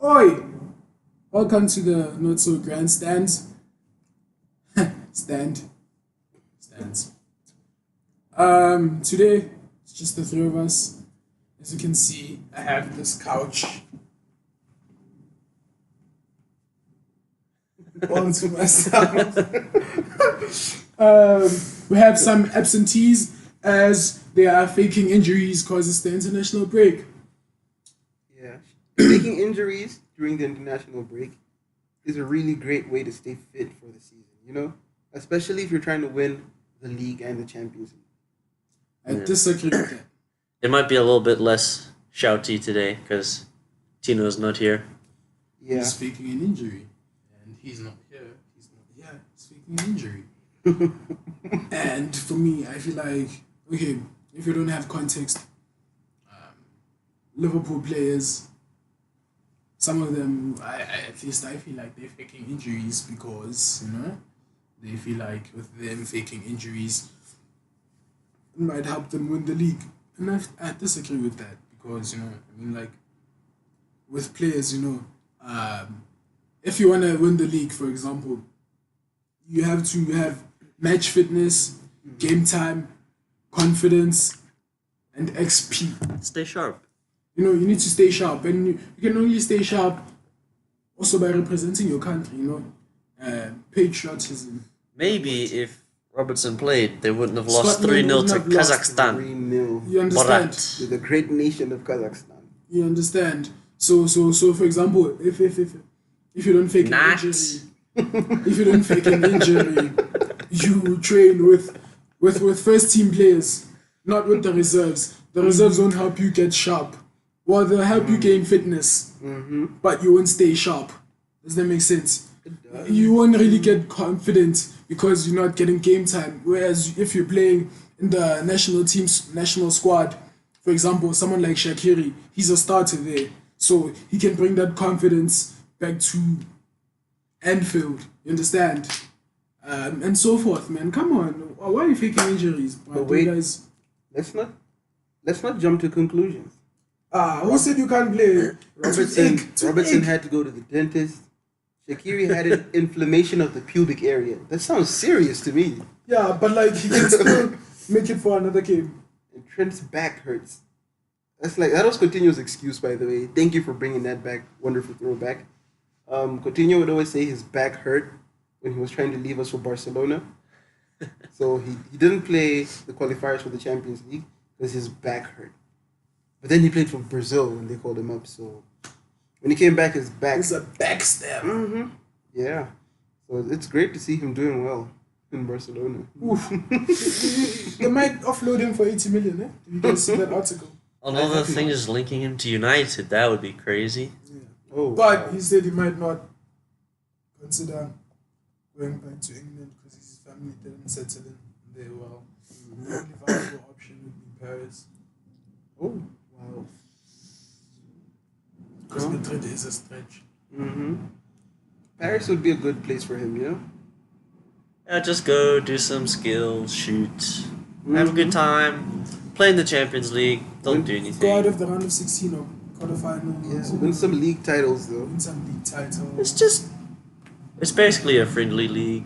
Oi! Welcome to the not so grandstands. Stand. Stands. Today it's just the three of us. As you can see, I have this couch all to myself. We have some absentees as they are faking injuries cause it's the international break. Yeah. Taking injuries during the international break is a really great way to stay fit for the season, you know? Especially if you're trying to win the league and the Champions League. I Yeah. disagree with that. It might be a little bit less shouty today because Tino's not here. Yeah. He's faking an injury. And he's not here. He's not here. He's faking an injury. And for me, I feel like, okay, if you don't have context, Liverpool players, some of them, at least I feel like they're faking injuries because, they feel like with them faking injuries, it might help them win the league. And I disagree with that because, like, with players, if you want to win the league, for example, you have to have match fitness, game time, confidence, and XP. Stay sharp. You need to stay sharp, and you can only stay sharp also by representing your country. Patriotism. Maybe if Robertson played, they wouldn't have lost Scotland 3-0 wouldn't to have lost. Kazakhstan. 3-0 You understand? Borat. to the great nation of Kazakhstan. You understand? So for example, if you don't fake an Not. injury, if you don't fake an injury, you train with first team players, not with the reserves. The reserves won't help you get sharp. Well, they'll help you gain fitness, but you won't stay sharp. Does that make sense? You won't really get confident because you're not getting game time. Whereas if you're playing in the national team's national squad, for example, someone like Shaqiri, he's a starter there. So he can bring that confidence back to Anfield. You understand? And so forth, man. Come on. Why are you faking injuries? But wait. You guys... Let's not jump to conclusions. Who said you can't play? Robertson had to go to the dentist. Shaqiri had an inflammation of the pubic area. That sounds serious to me. Yeah, but like he can still make it for another game. And Trent's back hurts. That was Coutinho's excuse, by the way. Thank you for bringing that back. Wonderful throwback. Coutinho would always say his back hurt when he was trying to leave us for Barcelona. So he didn't play the qualifiers for the Champions League because his back hurt. But then he played for Brazil when they called him up. So when he came back, his back. It's a backstab. Mm-hmm. Yeah. So it's great to see him doing well in Barcelona. Oof. They might offload him for 80 million, eh? Did you guys see that article? Another thing is linking him to United. That would be crazy. Yeah. Oh, But wow. he said he might not consider going back to England because his family didn't settle in there well. The only viable option would be Paris Oh, wow. because Madrid is a stretch. Mm-hmm. Paris would be a good place for him, you know? Yeah, just go, do some skills, shoot, have a good time, play in the Champions League, don't do anything. Go out of the round of 16 or quarterfinals. Yeah, win some league titles, though. Win some league title. It's basically a friendly league,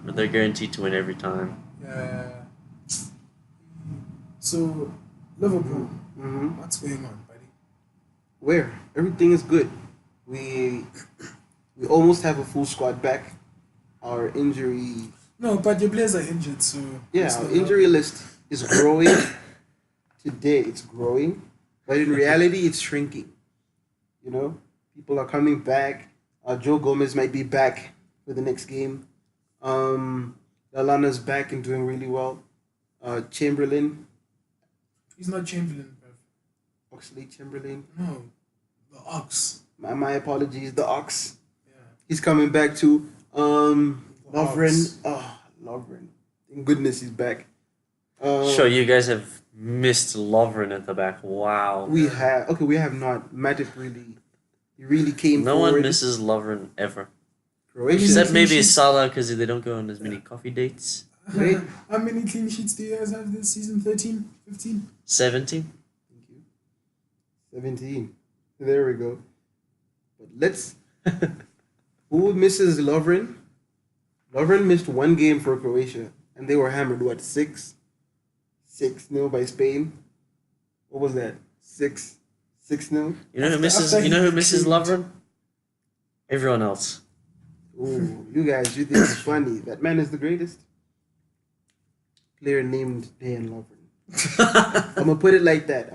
but they're guaranteed to win every time. Yeah. So, Liverpool, Mm-hmm. what's going on, buddy? Where? Everything is good. We almost have a full squad back. Our injury... No, but your players are injured, so... Yeah, it's our not injury list is growing. Today, it's growing. But in reality, it's shrinking. You know? People are coming back. Joe Gomez might be back for the next game. Lallana's back and doing really well. Chamberlain, He's not Chamberlain, bro. Oxley Chamberlain. No, the Ox. My apologies, the Ox. Yeah. He's coming back too. Lovren. Ox. Oh, Lovren. Thank goodness he's back. Sure, you guys have missed Lovren at the back. Wow. We have not. Matip really came No forward. one misses Lovren ever. Croatia. Except maybe clean sheets? Salah because they don't go on as many coffee dates. Wait. How many clean sheets do you guys have this season? 13? 15? 17? Thank you. 17. There we go. But let's. Who misses Lovren? Lovren missed one game for Croatia, and they were hammered. What 6-0 by Spain? What was that? 6-0. You know who misses? After You know who he misses cleaned- Lovren? Everyone else. Ooh, you guys, you think it's funny? That man is the greatest player named Dan Lovren. I'm gonna put it like that.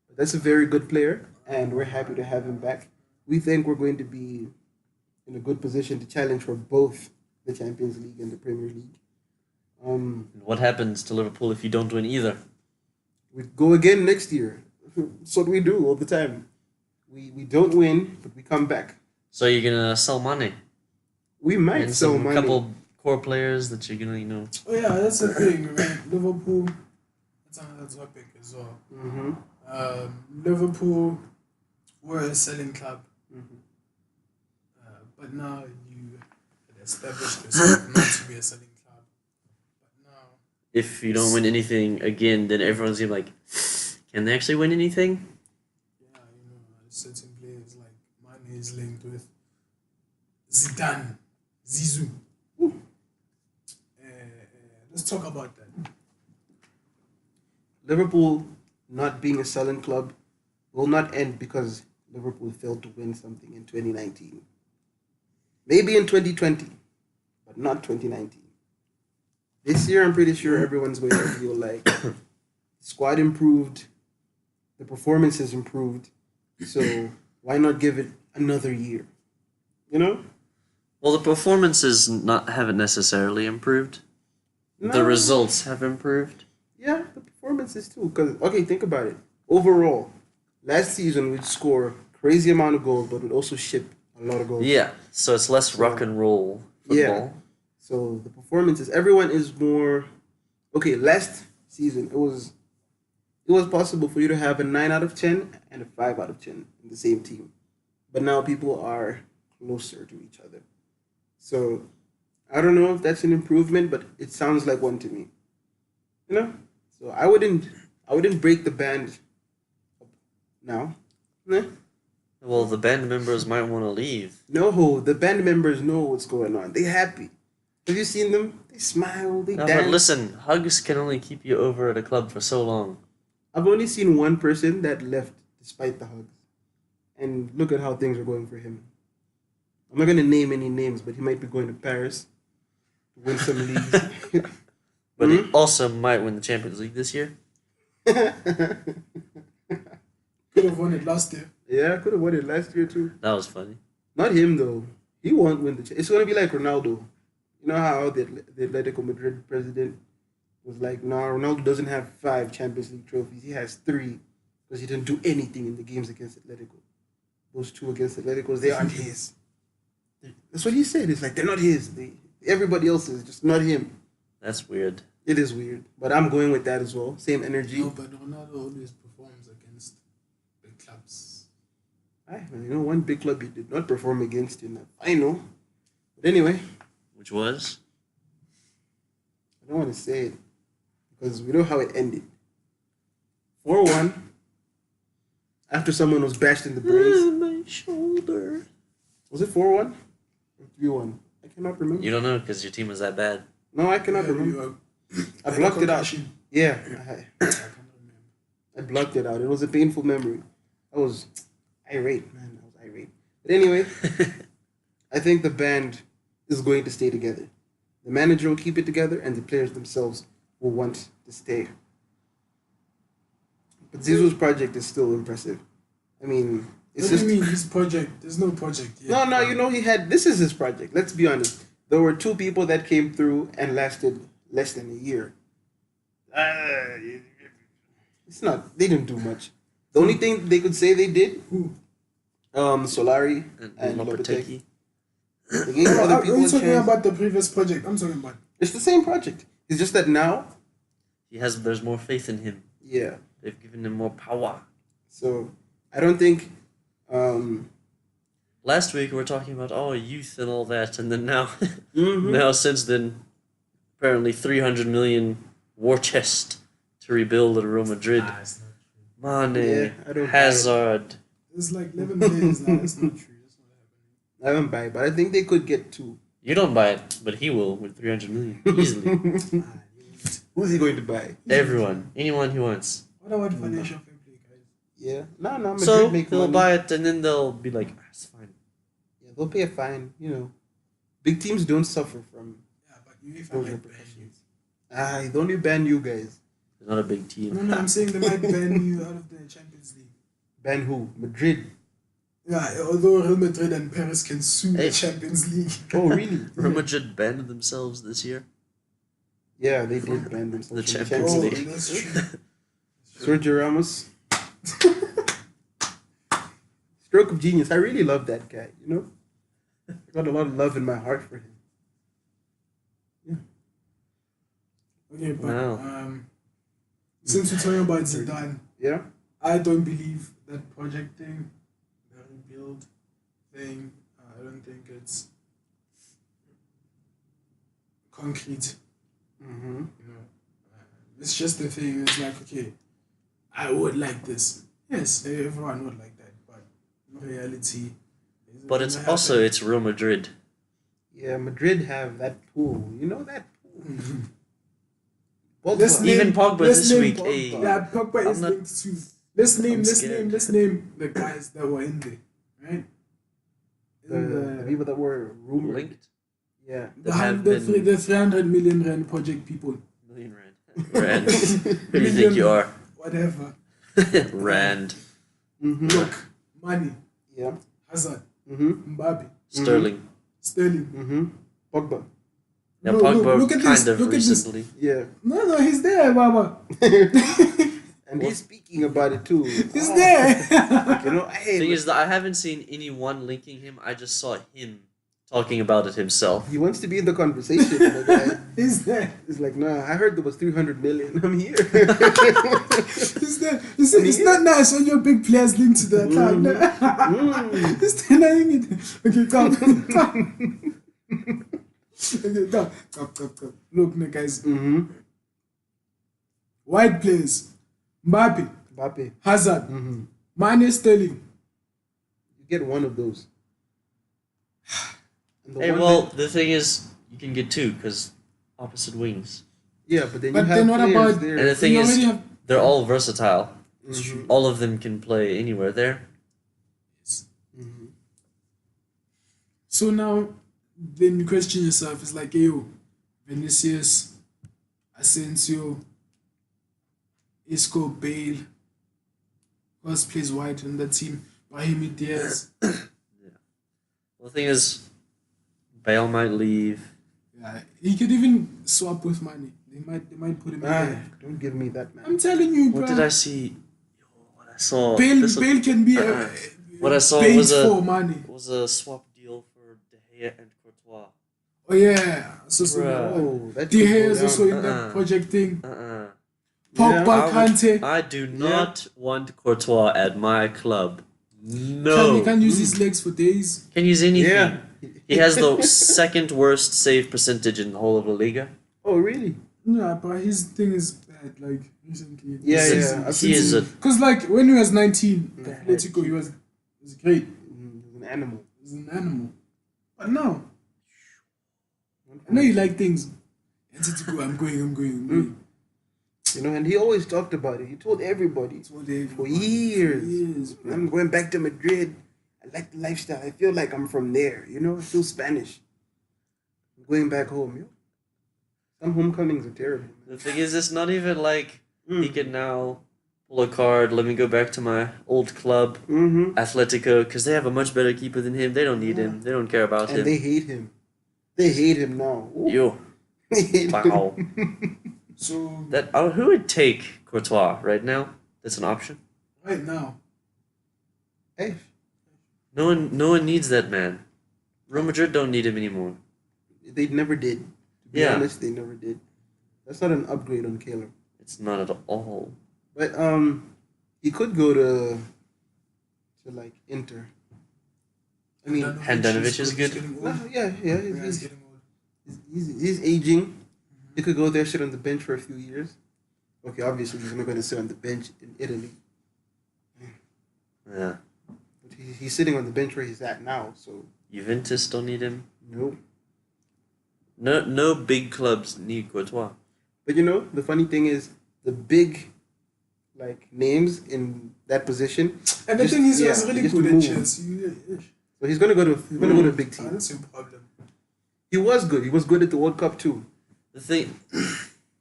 But that's a very good player, and we're happy to have him back. We think we're going to be in a good position to challenge for both the Champions League and the Premier League. What happens to Liverpool if you don't win either? We go again next year. That's what we do all the time. We don't win, but we come back. So you're gonna sell money We might and sell some money. couple core players that you're gonna, Oh yeah, that's the thing, right? Liverpool. That's another topic as well. Mm-hmm. Liverpool were a selling club, Mm-hmm. but now you had established yourself not to be a selling club. But now, if you don't win anything again, then everyone's gonna be like, can they actually win anything? yeah, certain players like Mane is linked with Zidane, Zizou. Let's talk about that. Liverpool not being a selling club will not end because Liverpool failed to win something in 2019. Maybe in 2020, but not 2019. This year, I'm pretty sure everyone's going to feel like the squad improved, the performances improved, so why not give it another year? You know? Well, the performances haven't necessarily improved. No. The results have improved. Yeah, the performances too. Because, okay, think about it. Overall, last season we'd score crazy amount of goals, but we'd also ship a lot of goals. Yeah, so it's less rock and roll football. Yeah. So the performances, everyone is more. Okay, last season it was possible for you to have a 9 out of 10 and a 5 out of 10 in the same team, but now people are closer to each other. So I don't know if that's an improvement, but it sounds like one to me. You know, so I wouldn't break the band up now. Nah. Well, the band members might want to leave. No, the band members know what's going on. They happy. Have you seen them? They smile, they No, dance. but listen, hugs can only keep you over at a club for so long. I've only seen one person that left despite the hugs. And look at how things are going for him. I'm not going to name any names, but he might be going to Paris to win some leagues. But he also might win the Champions League this year. could have won it last year. Yeah, could have won it last year too. That was funny. Not him though. He won't win the. It's going to be like Ronaldo. You know how the Atletico Madrid president was like, "No, Ronaldo doesn't have 5 Champions League trophies. He has 3 because he didn't do anything in the games against Atletico. Those 2 against Atletico, they aren't his." That's what he said. It's like they're not his. Everybody else is just not him. That's weird. It is weird, but I'm going with that as well. Same energy. No, but Ronaldo always performs against big clubs. One big club he did not perform against in the final. But anyway, Which was? I don't want to say it because we know how it ended. 4-1 after someone was bashed in the brains. My shoulder. Was it 4-1 or 3-1? I cannot remember. You don't know because your team was that bad. No, I cannot Yeah, remember. I like blocked a it out. concussion. Yeah, I can't remember. I blocked it out. It was a painful memory. I was irate, man. I was irate. But anyway, I think the band is going to stay together. The manager will keep it together, and the players themselves will want to stay. But Zizou's project is still impressive. I mean, it's What just. do you mean his project? There's no project yet. No, he had. This is his project. Let's be honest. There were 2 people that came through and lasted less than a year. It's not. They didn't do much. The only thing they could say they did, Who? Solari and Lopetegui. Lopetegui. They gave other Are people you a talking chance. about the previous project? I'm talking about. It's the same project. It's just that now, There's more faith in him. yeah. They've given him more power. So I don't think. Last week we were talking about youth and all that, and then now, Mhm. now since then, apparently 300 million war chest to rebuild at Real Madrid. It's not true. Mane, Yeah, I don't buy it. Hazard, There's like 11 players now. That's not true. That's not happening. I don't buy it, but I think they could get 2. You don't buy it, but he will with 300 million easily. Who's he going to buy? Everyone, anyone he wants. What about financial fair play, guys? Yeah. No, Madrid So make they'll money. buy it, and then they'll be like, "It's fine." Yeah, they'll pay a fine. You know, big teams don't suffer from Yeah, but UEFA those might ban you. repercussions. They only ban you guys. They're not a big team. No, I'm saying they might ban you out of the Champions League. Ban who? Madrid. Yeah, although Real Madrid and Paris can sue Hey. the Champions League. Oh, really? Real Madrid banned themselves this year. Yeah, they did ban themselves. The from Champions Oh, League. that's true. Sergio Ramos. Stroke of genius. I really love that guy, you know? I got a lot of love in my heart for him. Okay, but Wow. since we're talking about Zidane, Yeah? I don't believe that project thing, the rebuild thing. I don't think it's concrete. Mm-hmm. You know, it's just the thing. It's like, okay, I would like this. Yes, everyone would like that, but in reality, is it But it's gonna also happen? it's Real Madrid. Yeah, Madrid have that pool. You know that pool? Pogba. Let's name- Even Pogba let's this name week. Pogba. Hey, Yeah, Pogba I'm is not- linked to. Let's name scared. the guys that were in there, right? In The people that were rumored. linked. Yeah. the, that have the, been- the 300 million rand project people, Million rand. Rand. Who do you think you are? whatever. Rand. Mm-hmm. Look, money, Yeah. Hazard, Mm-hmm. Mbappe, Sterling. Sterling. Mm-hmm. Pogba. Yeah, Look, Pogba look at kind this, of look at this. recently. Yeah. No, he's there, Baba. And he's speaking about it too. He's Ah, there. You know, hey, Thing is that I haven't seen anyone linking him. I just saw him talking about it himself. he wants to be in the conversation. The guy He's there. is like, nah, I heard there was 300 million. I'm here. He's there. You see, it's not nice when your big players linked to the account. Mm. He's denying it. Okay, come. Okay, come. Look, no, guys. Mm-hmm. White players. Mbappe, Mbappe. Hazard, Mm-hmm. Mane, Sterling. You get one of those. And the Hey, one well, that- the thing is, you can get two because opposite wings. yeah, but then But you have then what players about- there. And the thing You is, already have- they're all versatile. Mhm. All of them can play anywhere there. Mhm. So now, then you question yourself. It's like, yo, Vinicius, Asensio, Isco, Bale. Who else plays white in that team? Brahimi Diaz. The thing is, Bale might leave. Yeah, he could even swap with money. They might put him in Ah, there. don't give me that, man. I'm telling you, bro. What did I see? What I saw. Bale, this Bale can be uh-uh. a What I saw bait was a- for money. was a swap deal for De Gea and Courtois. Oh yeah, so Bruh. Oh, that De should Gea go is also in down. that project thing. I, Pogba, would- Kante. I do not want Courtois at my club. He No. can use his legs for days. Can use anything. Yeah. He has the second worst save percentage in the whole of La Liga. Oh, really? Yeah, but his thing is bad. Like recently. Yeah, He's- yeah. I've He is a Because like when he was 19, Yeah. Atletico, he was great. He's an animal. He was an animal. But now, I know you like things. Atletico, I'm going. You know, and he always talked about it. He told everybody That's what they for years. bro. I'm going back to Madrid. I like the lifestyle. I feel like I'm from there. You know, I feel Spanish. I'm going back home. Yo. Some homecomings are terrible. The thing is, it's not even like Mm. he can now pull a card. Let me go back to my old club, Mm-hmm. Atletico, because they have a much better keeper than him. They don't need him. They don't care about And him. they hate him. They hate him now. Ooh. Yo, They hate wow. him. So That who would take Courtois right now? That's an option. right now, Hey, No one needs that man. Real Madrid don't need him anymore. they never did. To be Yeah. honest, they never did. That's not an upgrade on Caleb. It's not at all. But he could go to like Inter. I mean, Handanovic is good. getting old. no, yeah, Yeah, he's, he's getting old. he's aging. He could go there, sit on the bench for a few years. Okay, obviously he's not going to sit on the bench in Italy. Yeah. he's sitting on the bench where he's at now. So Juventus don't need him. no. No big clubs need Courtois. But the funny thing is the big like names in that position. And the thing is, he was they really just good at move. Chelsea. So he's gonna go to a big team. That's your problem. He was good. He was good at the World Cup too. The thing,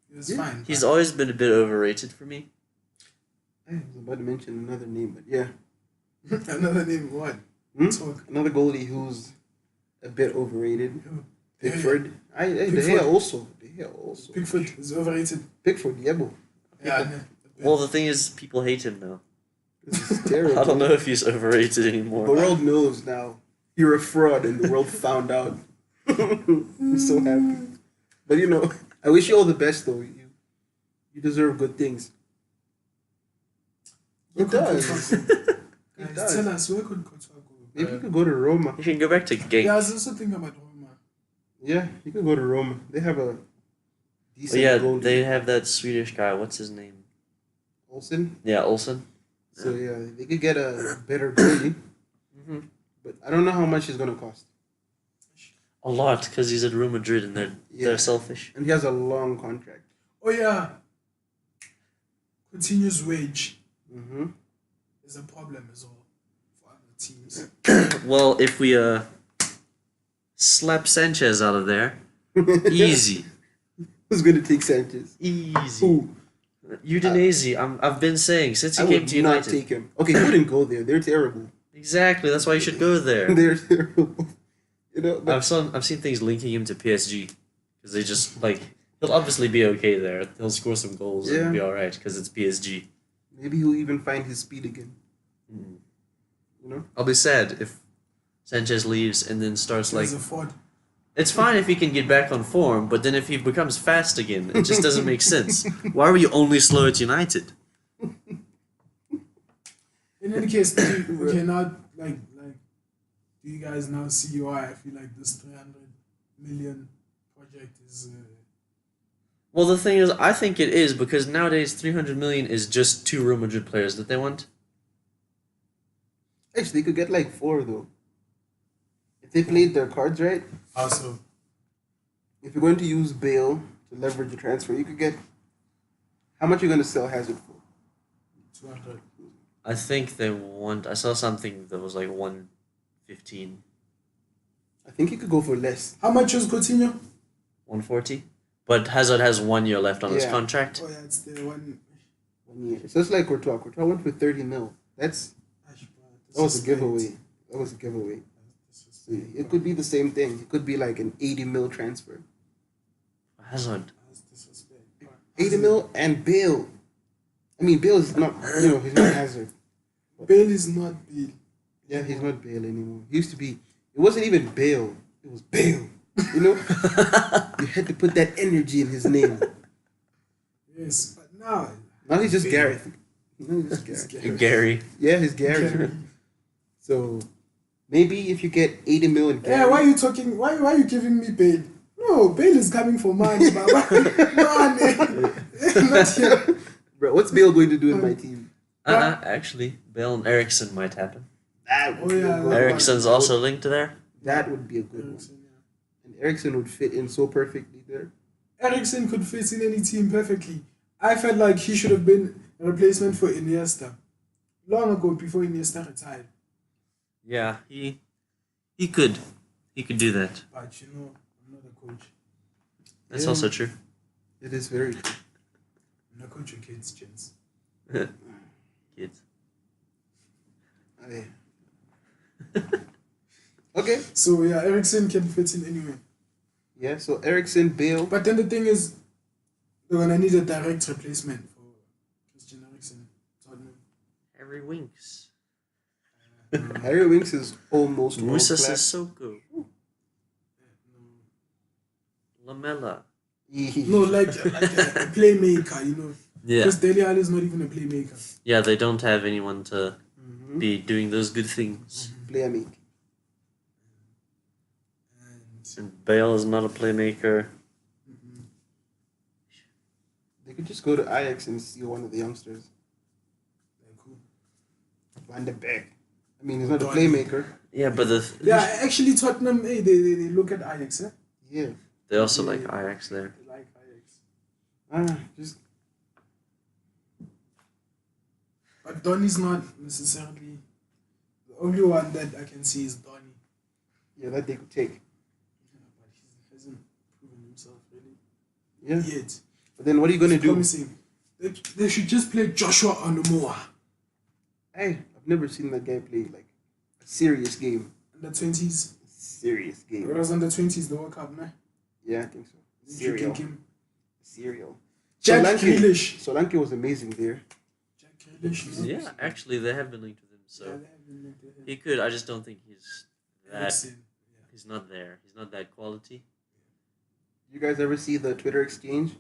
He was fine. he's always been a bit overrated for me. I was about to mention another name, but yeah. Another name, what? Talk. Another goalie who's a bit overrated. Who? Pickford. De Pickford. Gea also. Pickford is overrated. Pickford, yeah, bro. Yeah, I know. Well, the thing is, people hate him now. This is terrible. I don't know if he's overrated anymore. The world knows now. You're a fraud, and the world found out. I'm so happy. But I wish you all the best, though. You deserve good things. He does. He Guys, does. tell us, where could Courtois go? Maybe you could go to Roma. You can go back to Genk. Yeah, I was also thinking about Roma. Yeah, you could go to Roma. They have a But decent yeah, goalie. they have that Swedish guy. What's his name? Olsen. Yeah, Olsen. So yeah, they could get a better goalie. Mm-hmm. But I don't know how much it's gonna cost. A lot, because he's at Real Madrid and Yeah. they're selfish. And he has a long contract. Oh, yeah. Continuous wage Mm-hmm. is a problem as well for other teams. Well, if we slap Sanchez out of there, easy. Who's gonna take Sanchez? Easy. Who? Udinese, I've been saying since he I came would to not United. take him. Okay, he wouldn't go there. They're terrible. Exactly, that's why you should go there. They're terrible. But I've seen things linking him to PSG because they just he'll obviously be okay there. He'll score some goals Yeah. and be all right because it's PSG. maybe he'll even find his speed again. I'll be sad if Sanchez leaves and then starts There's a Ford. It's fine if he can get back on form, but then if he becomes fast again, it just doesn't make sense. Why were you only slow at United? In any case, do you guys now see why I feel like this 300 million project is... Well, the thing is, I think it is because nowadays 300 million is just 2 Real Madrid players that they want. Actually, they could get like 4 though. If they played their cards right. Also, If you're going to use Bale to leverage the transfer, you could get. How much are you going to sell Hazard for? 200. I think they want. I saw something that was like 115, I think he could go for less. How much was Coutinho? 140. But Hazard has 1 year left on his Yeah. contract. Oh, yeah, it's the one... 1 year. So it's like Courtois. Courtois went for 30 mil. That was a giveaway. That was a giveaway. So it could be the same thing. It could be like an 80 mil transfer. Hazard. 80 mil and Bale. I mean, Bale is not, he's not Hazard. Bale is not Bale. Yeah, he's not Bale anymore. He used to be, it wasn't even Bale. It was Bale. You had to put that energy in his name. Yes, but now... Now he's just Bale. Gareth. Now he's just Gareth. Gary. Yeah, he's Gareth. So maybe if you get 80 mil in Gareth. Yeah, why are you talking... Why are you giving me Bale? No, Bale is coming for money, but not here. Bro, what's Bale going to do in my team? Actually, Bale and Ericsson might happen. That would Oh, be yeah, a good that- Ericsson's also linked there. That would be a good one. And Ericsson would fit in so perfectly there. Ericsson could fit in any team perfectly. I felt like he should have been a replacement for Iniesta. Long ago, before Iniesta retired. Yeah, he could do that. But I'm not a coach. That's Yeah. also true. It is very true. I'm not a coach of kids, gents. Kids. Aye. Okay. So yeah, Ericsson can fit in anywhere. Yeah, so Ericsson, Bale. But then the thing is, they're gonna need a direct replacement for Christian Eriksen. Tottenham. Harry Winks. Harry Winks is almost world Musa class. Sissoko. Lamella. No, like a playmaker, Yeah. Because Dele Alli is not even a playmaker. Yeah, they don't have anyone to Mhm. be doing those good things. Player make. And And Bale is not a playmaker. They could just go to Ajax and steal one of the youngsters. they're cool. Van de Beek. I mean, he's not a Donny. playmaker. Yeah, but Yeah, actually, Tottenham, hey, they look at Ajax, eh? Yeah. they also like Ajax there. They like Ajax. Just But Donny's not necessarily the only one that I can see is Donny. yeah, that they could take. Yeah, but he hasn't proven himself really Yeah. yet. But then what are you gonna It's do? promising. They should just play Joshua Onomoa Hey, I've never seen that guy play like a serious game. under 20s. Serious It game. was under 20s, the World Cup, no? Yeah, I think so. Did you Serial. kick him? Serial. Jack Solanke. Grealish. Solanke was amazing there. Jack Grealish, no? Yeah, actually, they have been linked with him, Yeah, so they have been linked with him. he could. I just don't think he's that. Eriksen, yeah. He's not there. He's not that quality. You guys ever see the Twitter exchange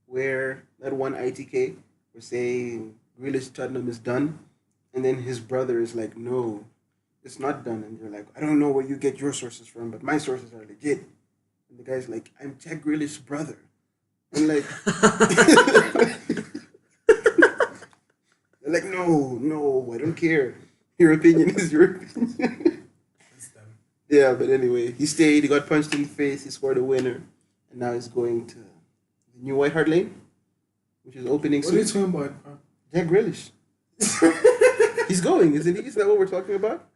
where that one ITK was saying Grealish Tottenham is done, and then his brother is like, no, it's not done, and you're like, I don't know where you get your sources from, but my sources are legit. And the guy's like, I'm Jack Grealish's brother. I'm like, they're like, no, I don't care. Your opinion is your opinion. That's them. Yeah, but anyway, he stayed. He got punched in the face. He scored a winner, and now he's going to the new White Hart Lane, which is opening What are you soon. talking about? Jack Grealish. He's going, isn't he? Is that what we're talking about?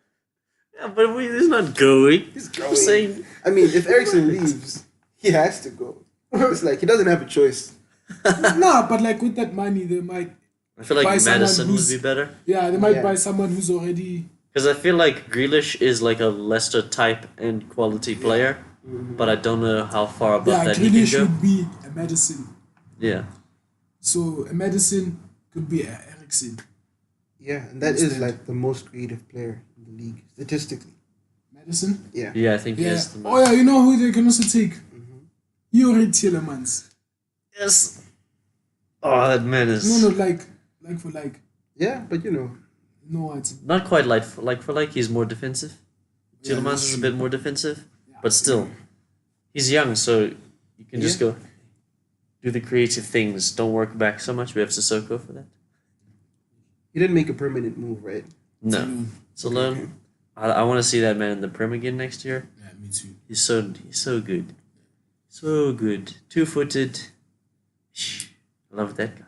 Yeah, but he's not going. He's I'm going. saying I mean, if Eriksen leaves, he has to go. It's like he doesn't have a choice. Nah, but like with that money, they might. I feel like Buy someone Madison would who's- be better. Yeah, they might Yeah. buy someone who's already. Because I feel like Grealish is like a Leicester type and quality player, but I don't know how far above Yeah, that he Grealish can go. would be a Madison. Yeah. So a Madison could be a Eriksen. Yeah, and that is Understand. like the most creative player in the league, statistically. Madison? Yeah. Yeah, I think he Yeah. is the Oh most. yeah, you know who they can also take? Yuri Tielemans. Yes. Oh, that man is No, like for like. Yeah, but you know, No, what? not quite like for like. He's more defensive. Yeah, Tielemans that's is a true. bit more defensive, Yeah. but still, he's young, so you can just Yeah. go do the creative things. Don't work back so much. We have Sissoko for that. he didn't make a permanent move, right? No, Mm. it's alone. I want to see that man in the Prem again next year. Yeah, me too. He's so good, so good. 2-footed. I love that guy.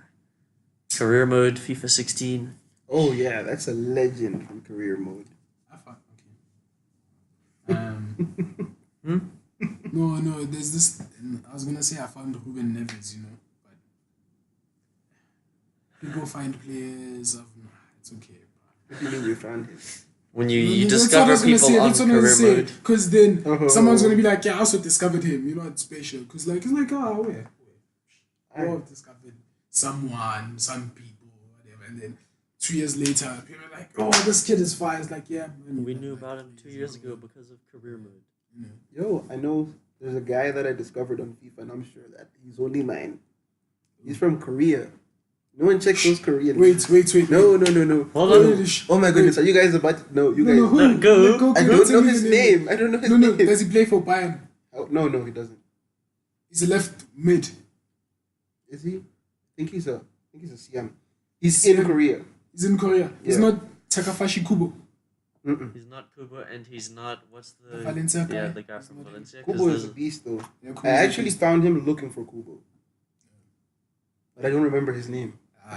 Career mode, FIFA 16. Oh yeah, that's a legend from career mode. I found okay. No. There's this. I was gonna say I found Ruben Neves, but people find players of. It's okay. What do you mean you found him? When you That's what I discover was gonna people say, on that's what I was career gonna say. mode. Because then Oh. someone's gonna be like, yeah, I also discovered him. It's special. Because like it's like, oh, where? Alright. I've discovered someone, some people, whatever, and then 2 years later, people are like, oh, this kid is fine. It's like, yeah, man, We but, knew like, about him 2 years ago because of career mode. Yo, I know there's a guy that I discovered on FIFA, and I'm sure that he's only mine. He's from Korea. No one checks those Koreans. Wait. No. Hold Wait, on. wait, Oh my goodness, are you guys about to... No, you guys... No, who? No, go. I go don't tell know me his the name. I don't know his No, name. does he play for Bayern? Oh, no, he doesn't. He's a left mid. Is he? I think he's a CM. He's in Korea. He's in Korea. He's Yeah. not Takafashi Kubo. Mm-mm. He's not Kubo, and he's not what's the Valencia guy? Yeah, the guy He's from not him. Valencia. 'cause Kubo is a there's- beast, though. Yeah, I Kubo's a actually beast. found him looking for Kubo. But I don't remember his name.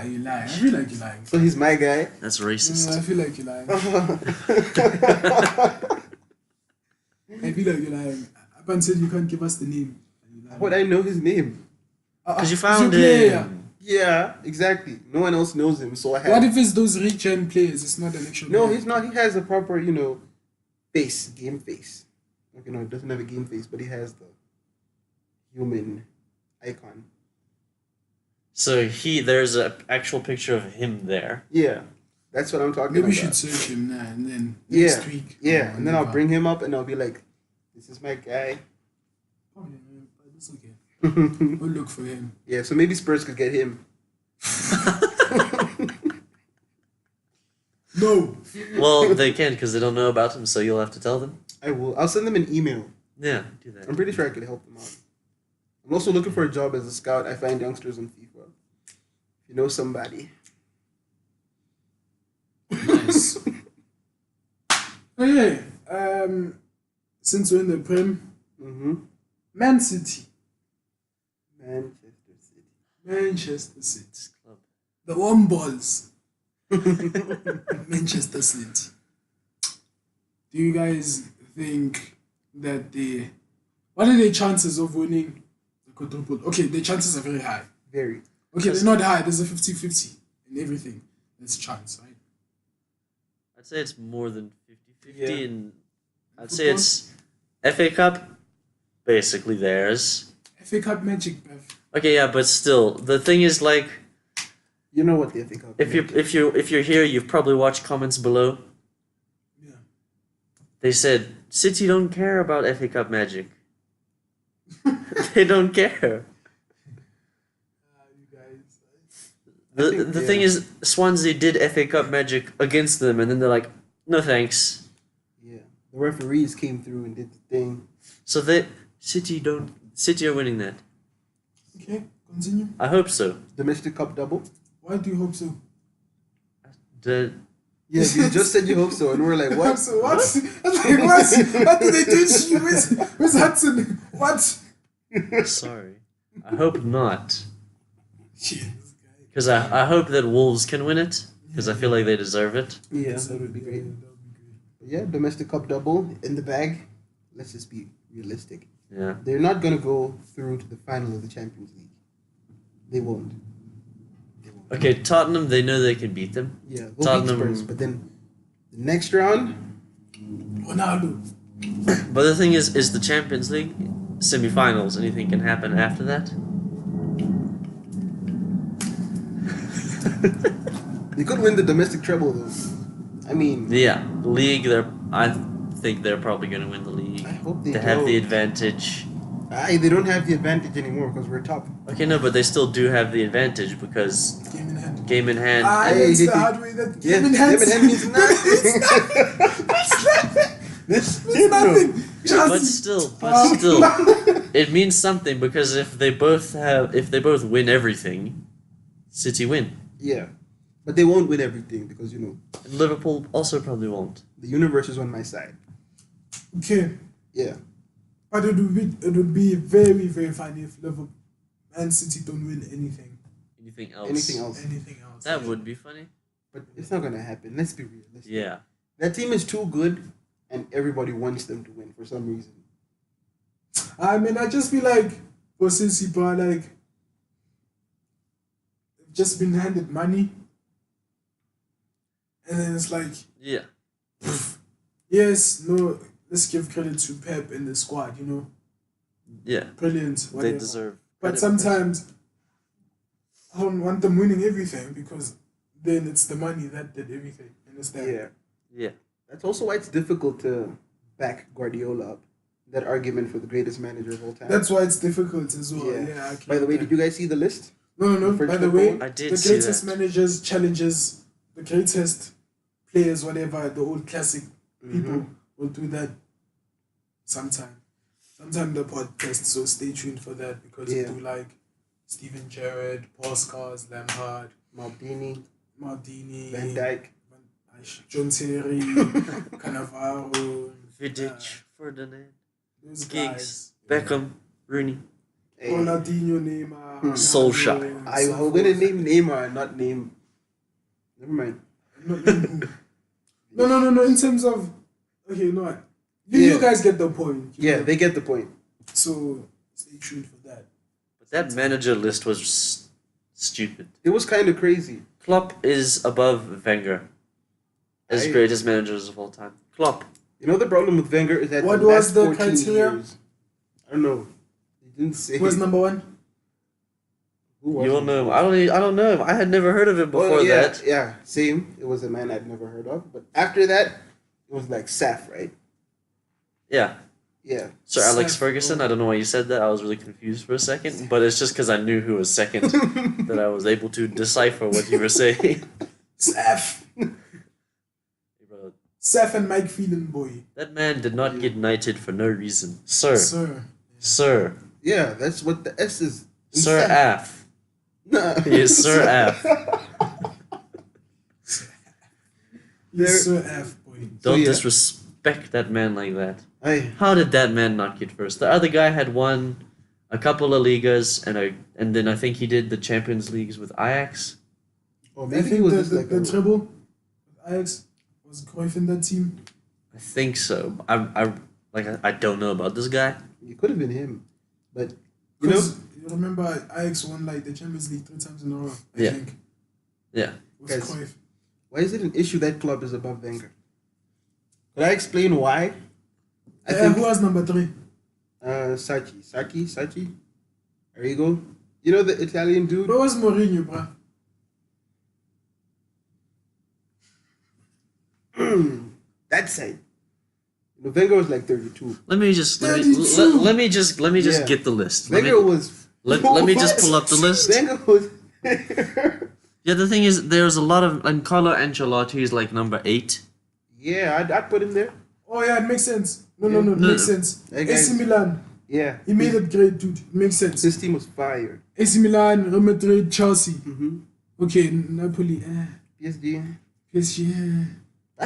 You lie. I feel like you're lying. So he's my guy. That's I racist. feel like you're lying. I feel like you're lying. Up until you can't give us the name. You're lying. How would I know his name? Because you he's your found player. him. Yeah, exactly. No one else knows him, so I have... What if it's those regen players? It's not an actual No, player. he's not. He has a proper, face, game face. Okay, no, he doesn't have a game face, but he has the human icon. So there's an actual picture of him there. Yeah, that's what I'm talking Maybe we about. should search him now and then Yeah, next week. yeah, or and then I'll whenever. bring him up and I'll be like, "This is my guy." Oh, yeah, but it's okay. We'll look for him. Yeah, so maybe Spurs could get him. No. Well, they can't because they don't know about him, so you'll have to tell them. I will. I'll send them an email. Yeah, do that. I'm pretty sure I could help them out. I'm also looking for a job as a scout. I find youngsters on FIFA. If you know somebody. Nice. Okay. Since we're in the Prem, Mm-hmm. Man City. Manchester City. Manchester City. Club. The Womballs. Manchester City. Do you guys think that what are their chances of winning the quadruple? Okay, their chances are very high. Very. Okay, they're not high. There's a 50-50 in everything. There's chance, right? I'd say it's more than 50-50. Yeah. And I'd say it's FA Cup, basically theirs. FA Cup magic, Bev. Okay, yeah, but still, the thing is like, You know what the FA Cup if is. you're here, you've probably watched comments below. Yeah. They said City don't care about FA Cup magic. They don't care. You guys. The thing is, Swansea did FA Cup magic against them, and then they're like, no thanks. Yeah. The referees came through and did the thing. So City are winning that. Okay, continue. I hope so. Domestic Cup double. Why do you hope so? The Yeah, you just said you hope so, and we're like, what? So what? I was like, what? What did they do to you? Where's Hudson? What? sorry, I hope not. Shit, this guy. Because I hope that Wolves can win it. Because I feel like they deserve it. Yeah, that would be great. That would be great. But yeah, domestic cup double in the bag. Let's just be realistic. Yeah. They're not gonna go through to the final of the Champions League. They won't. Okay, Tottenham, they know they can beat them. Yeah, they'll beat Tottenham. Spurs, but then the next round, Ronaldo. But the thing is the Champions League semi-finals. Anything can happen after that. they could win the domestic treble though. I mean, Yeah, league. I think they're probably going to win the league. I hope they They have the don't. advantage. They don't have the advantage anymore because we're top. Okay, no, but they still do have the advantage because Game in hand. game in hand. It's Hey, the hard way that Yeah, game in hand. game in hand means It's nothing. nothing. But Just still, it means something because if they both win everything, City win. Yeah, but they won't win everything because And Liverpool also probably won't. the universe is on my side. okay. Yeah, But it would be very, very funny if Liverpool and City don't win anything. Anything else? anything else, Anything else. That would be funny. but it's not gonna happen. Let's be realistic. Yeah. That team is too good, and everybody wants them to win for some reason. I mean, I just feel like for City, but like they've just been handed money, and then it's like, Yeah. yes, no, let's give credit to Pep and the squad. Yeah. Brilliant. Whatever. They deserve. But credit. sometimes I don't want them winning everything because then it's the money that did everything. Understand? Yeah, Yeah. that's also why it's difficult to back Guardiola up. That argument for the greatest manager of all time. That's why it's difficult as well. Yeah. Yeah. By the way, did you guys see the list? No. French By the way, football? I did the see greatest that. managers, challenges, the greatest players, whatever, the old classic people will do that sometime. Sometime the podcast, so stay tuned for that because we Yeah. do like Steven Gerrard, Paul Scholes, Lampard, Maldini, Maldini, Van Dijk. John Terry, Cannavaro, Vidic, Ferdinand, those Giggs, guys. Beckham, Rooney. Hey, Ronaldinho, Neymar, Solskjaer. Ronaldo, I so was gonna forth. name Neymar and not name. Never mind. No. In terms of, okay, you know what? You guys get the point. Yeah, they get the point. So stay tuned for that. But that manager list was stupid. It was kind of crazy. Klopp is above Wenger as I- greatest managers of all time. Klopp. You know the problem with Wenger is that What the was last the 14 criteria? years, I don't know. They didn't say Who was number one? who was You it? all know him. I don't know him. I had never heard of him before Well, yeah, that. Yeah, same. It was a man I'd never heard of. But after that, it was like Saf, right? Yeah. Yeah. Sir Alex Seth, Ferguson. I don't know why you said that. I was really confused for a second. But it's just because I knew who was second that I was able to decipher what you were saying. Seth. Hey, bro, Seth and Mike Phelan, boy. that man did not get knighted for no reason. Sir. Sir. Sir. Yeah, that's what the S is. in Sir Saf. Af. Nah. He is Sir Af. Yes, Sir F, boy. Don't yeah. respect that man like that. Aye. How did that man not get first? The other guy had won a couple of Ligas, and then I think he did the Champions Leagues with Ajax. Or I maybe he think was the, just the, like the treble with Ajax was Cruyff in that team. I think so. I don't know about this guy. it could have been him, but you know, Because you remember Ajax won like the Champions League 3 times in a row. I Yeah. think. Yeah. With Guys. Cruyff. why is it an issue that club is above Wenger? Could I explain why? I think Who was number 3? Saki, Arrigo. You know the Italian dude. Where was Mourinho, bruh? That side. You know, Wenger was like 32. Let me just 32. let me just Yeah. get the list. Let Wenger me, was. let me just pull up the list. Wenger was. Yeah, the thing is, there's a lot of and Carlo Ancelotti is like number 8. Yeah, I'd put him there. Oh yeah, it makes sense. No, Yeah. it makes sense. That guy- AC Milan. Yeah. He made it great, dude. It makes sense. This team was fire. AC Milan, Real Madrid, Chelsea. Mm-hmm. Okay, Napoli. PSG. PSG.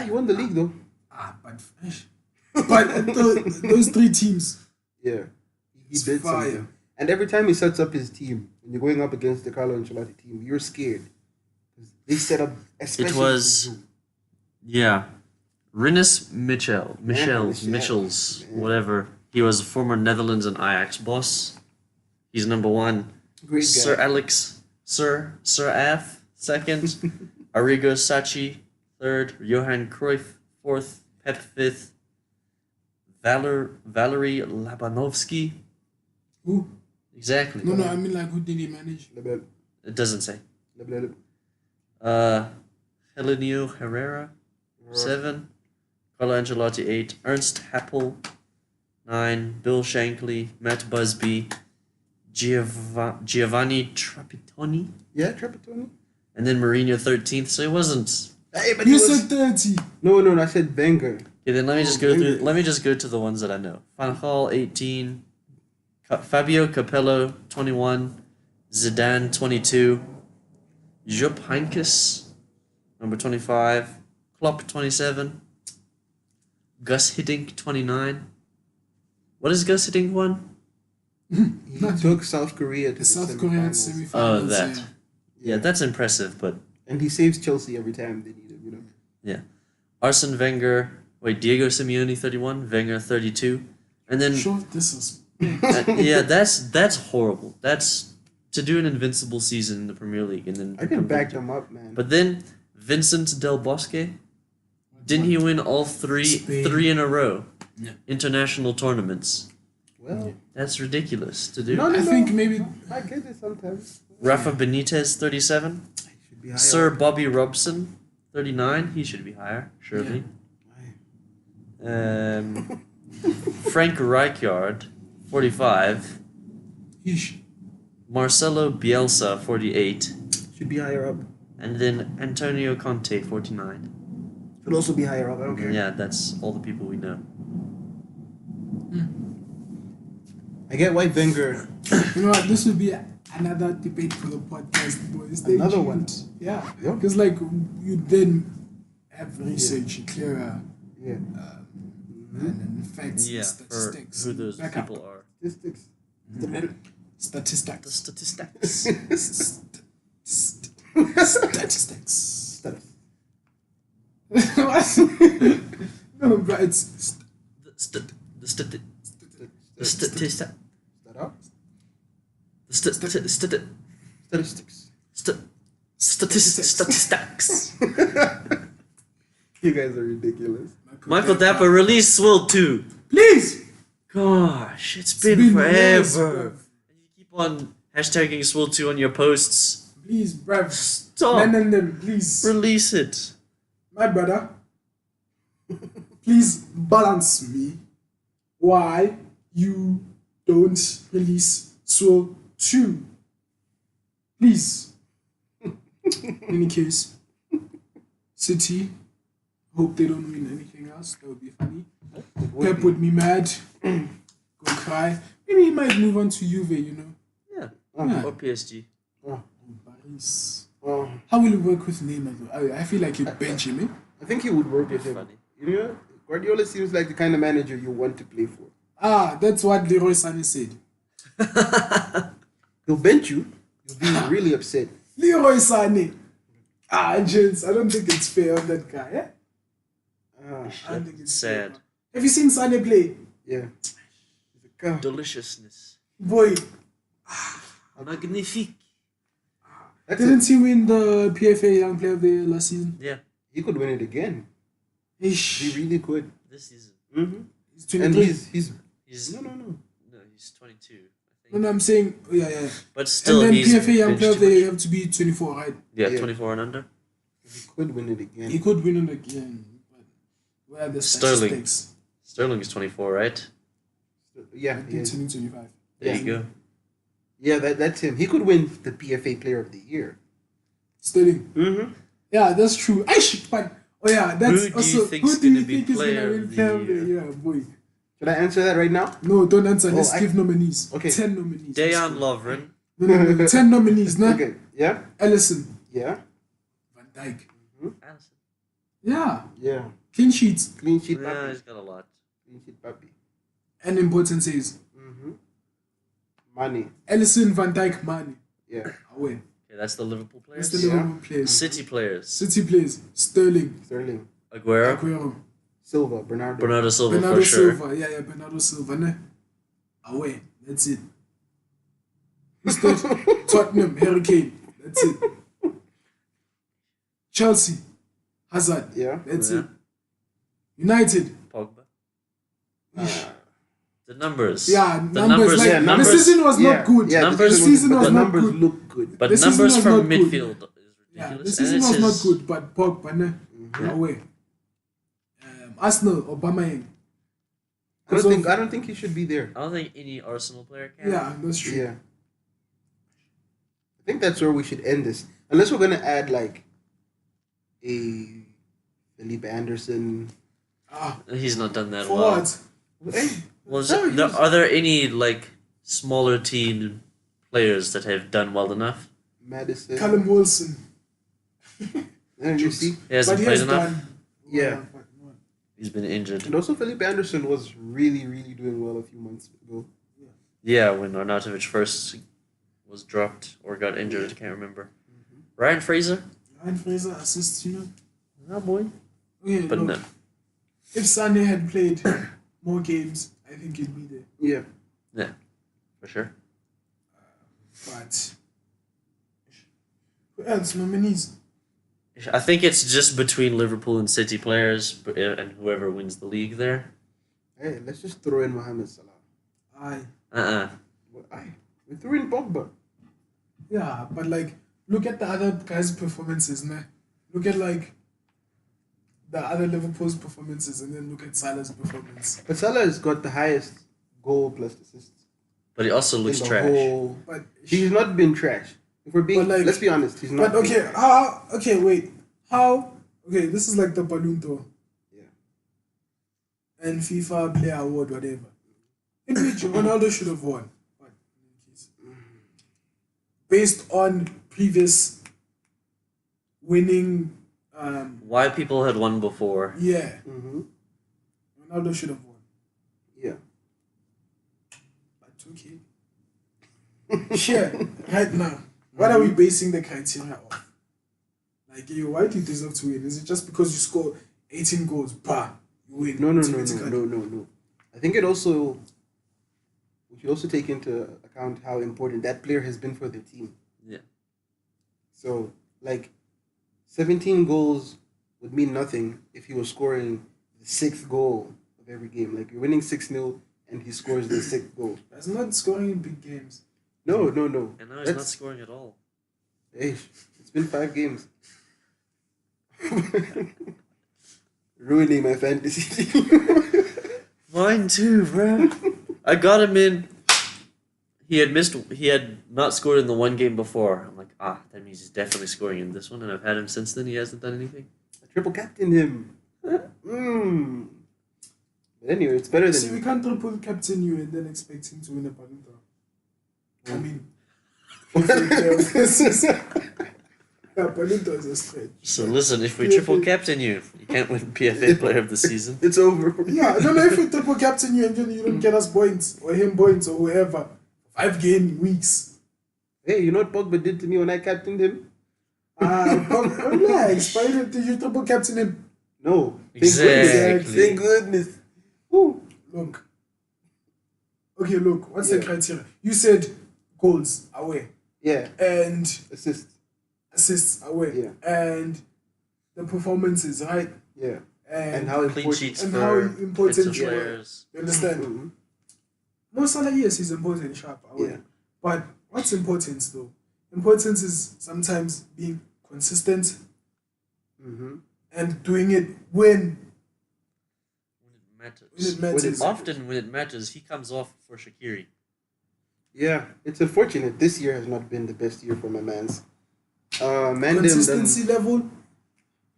He won the league though. But those 3 teams. Yeah. He It's did fire. something. And every time he sets up his team, when you're going up against the Carlo Ancelotti team, you're scared. They set up especially It was for you. yeah, Rinus Michels, Michel. Yeah. whatever. He was a former Netherlands and Ajax boss. He's number 1. Great guy. Sir Af second, Arrigo Sacchi 3rd, Johan Cruyff 4th, Pep 5th, Valery Labanovsky. Who? Exactly. No, I mean like who did he manage? Lebel. It doesn't say. Lebel. Helenio Herrera 7, Carlo Ancelotti 8, Ernst Happel 9, Bill Shankly, Matt Busby, Giovanni Trapattoni, Yeah, Trapattoni. and then Mourinho 13th. So it wasn't. Hey, but You he was... said 30. No, I said Wenger. Okay, then let me just Oh, go through. maybe. Let me just go to the ones that I know. Van Gaal 18, Fabio Capello 21, Zidane 22, Jupp Heynckes number 25, Klopp 27, Gus Hiddink 29. What is Gus Hiddink won? He took South Korea to The South Korean semifinals. semifinals. Oh, that. Yeah, that's impressive, but And he saves Chelsea every time they need him, you know. Arsene Wenger, Diego Simeone 31, Wenger 32, and then Sure, this is. yeah, that's horrible. That's to do an invincible season in the Premier League and then I can back them up, man. But then Vincent Del Bosque, didn't he win all Spain. three in a row? Yeah. International tournaments. Well, That's ridiculous to do. No, I think maybe. I get it sometimes. Rafa Benitez 37, Should be higher. Sir Bobby Robson 39. He should be higher, surely. Frank Rijkaard 45, Ish. Marcelo Bielsa 48, Should be higher up. and then Antonio Conte 49. Should also be higher up. I don't care. Yeah, that's all the people we know. I get why Wenger. You know what? This will be another debate for the podcast, boys. Stay Another tuned. one. Yeah. Yeah. Because, like, you then have research, clearer, Yeah. and facts, Yeah, and for statistics. who those back up. people are. Statistics. Statistics. The statistics. Statistics. Status. What? No, but it's. The statista. Stat up. Statistics. Statistics. You guys are ridiculous. Michael Dapper released Swill 2. Please! Gosh, it's been years, forever. bruv. And you keep on hashtagging Swill 2 on your posts. Please, bruv. Stop. Them, please. Release it. My brother, please balance me why you don't release Soul 2. Please. In any case, City, hope they don't win anything else. That would be funny. Pep would be mad. Go cry. Maybe he might move on to Juve, you know. Yeah. Yeah. Or PSG. Paris. Well, How will it work with Neymar though? I feel like you bench him, eh? I think he would work with him. Funny. You know, Guardiola seems like the kind of manager you want to play for. That's what Leroy Sané said. He'll bench you. You'll be really upset. Leroy Sané. Gents, I don't think it's fair on that guy. Eh? I don't think it's Sad. fair. Have you seen Sané play? Yeah. He's a cow. Deliciousness. Boy, Magnifique. That's didn't it. he win the PFA Young Player of the Year last season? Yeah, He could win it again. Ish. He really could. this season. Mm-hmm. He's And 23. He's no. no, he's 22. I think. No, I'm saying, yeah. But still, And then he's PFA Young benched Player of too the Year, you much. have to be 24, right? Yeah, Yeah. 24 and under. He could win it again. He could win it again. But where are the Sterling. statistics? Sterling is 24, right? Yeah, I he think is. turning 25. There you go. Yeah, that's him. He could win the PFA Player of the Year. Sterling. Mm-hmm. Yeah, that's true. But that's Who do you also think's who do you gonna be think is gonna player win of the player of the year? year, boy? Should I answer that right now? No, don't answer. Let's I- give nominees. Okay. 10 nominees. Dejan Lovren. No. 10 nominees, nah? Okay. Yeah. Ellison. Yeah. Van Dijk. Allison. Yeah. Yeah. Clean sheets Clean sheet Yeah, puppy. he's got a lot. Clean sheet puppy. and important saves. Mm-hmm. Money. Ellison, Van Dijk, Mane. Yeah. Away. Okay, that's the Liverpool That's players. the Yeah. Liverpool players. City players. City players. Sterling. Sterling. Aguero. Aguero. Silva. Bernardo. Bernardo Silva Bernardo for sure. Silva. Yeah, Bernardo Silva. Ne? Away. That's it. Who's third? Tottenham. Harry Kane. That's it. Chelsea. Hazard. Yeah. That's Yeah. it. United. Pogba. Uh, The numbers. Yeah, The numbers. Like, yeah, the numbers. season was yeah, not good. Yeah, Numbers- the season but was the not numbers good. look good. But The season numbers was from not good. midfield is Yeah, ridiculous. the season was not good, but Pogba, ne? Mhm. Away. Arsenal, Aubameyang. I don't think he should be there. I don't think any Arsenal player can. Yeah, that's true. Yeah. I think that's where we should end this. Unless we're gonna add like a Felipe Anderson. He's not done that For well. what? Hey, Are there any like smaller team players that have done well enough? Madison. Callum Wilson. And you see, He hasn't But he played has enough. done. Yeah. but not. He's been injured. and also Felipe Anderson was really, really doing well a few months ago. Yeah, when Arnautovic first was dropped or got injured, I can't remember. Ryan Fraser? Ryan Fraser assists, No, boy. Okay, But look, no. if Sané had played more games, I think he'd be there. Yeah. For sure. But who else? Nominees. I think it's just between Liverpool and City players and whoever wins the league there. Hey, let's just throw in Mohamed Salah. Aye. We threw in Pogba. Yeah, but like, look at the other guys' performances, man. Look at like the other Liverpool's performances, and then look at Salah's performance. But Salah has got the highest goal plus assists. But he also looks in the trash. whole- But He's not been trash. If we're being, But, like- let's be honest, he's not. But been okay, trash. how? Okay, wait. How? Okay, this is like the Balloon d'Or. Yeah. And FIFA Player Award, whatever. In which Ronaldo should have won. But in case. Based on previous winning, Why people had won before. yeah, Mm-hmm. Ronaldo should have won. Yeah. But okay. Sure, right now, what are we basing the criteria off? Like, why do you deserve to win? Is it just because you score 18 goals? Bah, you win. No. automatically? I think we should also take into account how important that player has been for the team. Yeah. So, like, 17 goals would mean nothing if he was scoring the sixth goal of every game. Like, you're winning 6-0 and he scores the sixth goal. That's not scoring in big games. No. And now he's not That's- scoring at all. Hey, it's been 5 games. Ruining my fantasy team. Mine too, bro. I got him in. He had not scored in the one game before. I'm like, that means he's definitely scoring in this one, and I've had him since then. He hasn't done anything. I triple captained him. But anyway, it's better See, we than can't triple captain you and then expect him to win a Ballon d'Or. I mean, Yeah, Palinto is a stretch. So listen, if we triple captain you, you can't win PFA Player of the Season. It's over. Yeah, I don't know if we triple captain you and you don't get us points or him points or whoever. 5 game weeks. Hey, you know what Pogba did to me when I captained him? Relax. Why did you triple captain him? No. Exactly. Thank goodness. Woo. Look. Okay, look. What's the criteria? You said goals away. Yeah. And assists away. Yeah. And the performances, right? Yeah. And how Clean important. sheets and for how important defensive you are. players. You understand? Mhm. Mo Salah, yes, he's important, sharp away. Yeah. But what's importance though? Importance is sometimes being consistent Mm-hmm. and doing it when Matters. it matters. Often when it matters, he comes off for Shaqiri. Yeah, it's unfortunate. This year has not been the best year for my man's. Consistency level.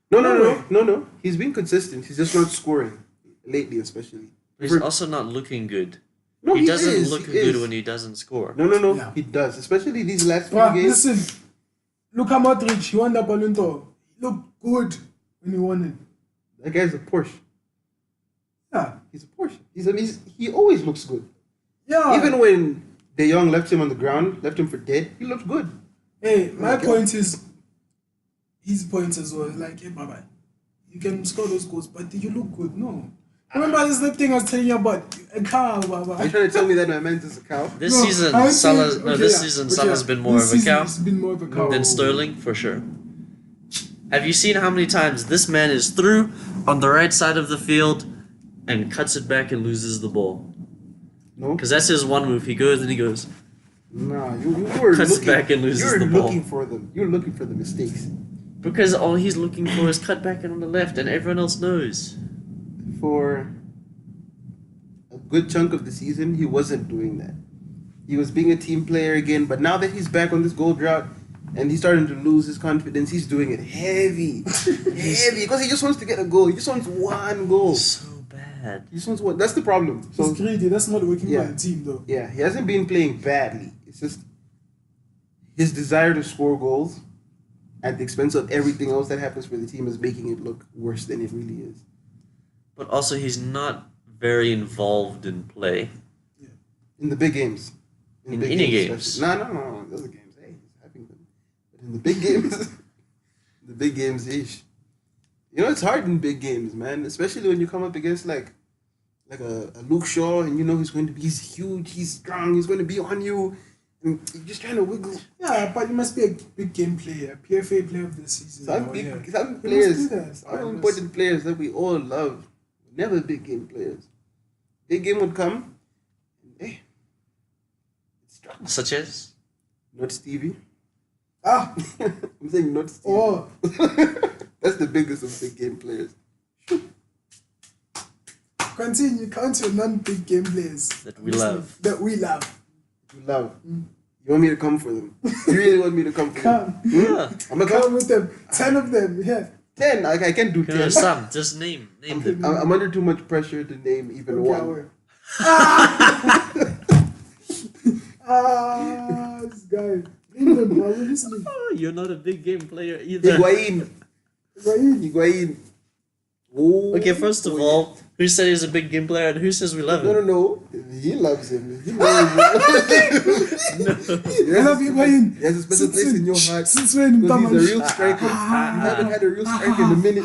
No. He's been consistent. He's just not scoring lately, especially. He's also not looking good. No, he doesn't look he good is. when he doesn't score. No. Yeah. He does, especially these last few Bruh, games. listen, Luka Modric, he won the Ballon d'Or. He looked good when he won it. That guy's a Porsche. Yeah. He's a Porsche. He always looks good. Yeah. Even when De Jong left him on the ground, left him for dead, he looked good. Hey, my point is, his point as well. Like, hey, bye-bye. You can score those goals, but did you look good? No. Remember this thing I was telling you about? A cow, baba. Are you trying to tell me that my man's is a cow? This No, season, I would Salah. say- No, okay, this yeah, season, okay, Salah's yeah. been more This of a season cow He's been more of a cow. than Sterling for sure. Have you seen how many times this man is through on the right side of the field and cuts it back and loses the ball? No. Because that's his one move. He goes and he goes. Nah, you were Cuts looking. back and loses you're the ball. looking for them. You're looking for the mistakes. Because all he's looking for is cut back and on the left, and everyone else knows. For a good chunk of the season, he wasn't doing that. He was being a team player again, but now that he's back on this goal drought and he's starting to lose his confidence, he's doing it heavy. Heavy, because he just wants to get a goal. He just wants one goal. So bad. He just wants one. That's the problem. So, He's greedy. That's not working Yeah. for the team, though. yeah, he hasn't been playing badly. It's just his desire to score goals at the expense of everything else that happens for the team is making it look worse than it really is. But also, he's not very involved in play. In the big games. In big any games. especially. No. Those are games. Hey, he's having them. But in the big games, the big games, ish. You know, it's hard in big games, man. Especially when you come up against like a Luke Shaw and you know he's huge, he's strong, he's going to be on you. And you're just trying to wiggle. Yeah, but you must be a big game player. PFA player of the season. Some Oh, people, yeah. some You must players, do that. some important players that we all love, never big game players. Big game would come, and hey, it's strong. Such as? Not Stevie. Ah, I'm saying not Stevie. oh, That's the biggest of big game players. continue. Count your non-big game players. That we love. That we love. You love. You want me to come for them? You really want me to come for them? Come. Yeah. I'm gonna Come come. with them. 10 of them. Yeah. 10. I can't do 10. Some. Just name them. I'm under too much pressure to name even Okay, I one. will. This guy. Name them, bro. We're listening. Oh, you're not a big game player either. Higuain. Right? Higuain. Oh. Okay, first of all, who said he's a big game player and who says we love him? No. He loves him. He loves him. I love you, Wayne. He has a special place in your heart. Since when? Because he's a real striker. You haven't had a real striker in a minute.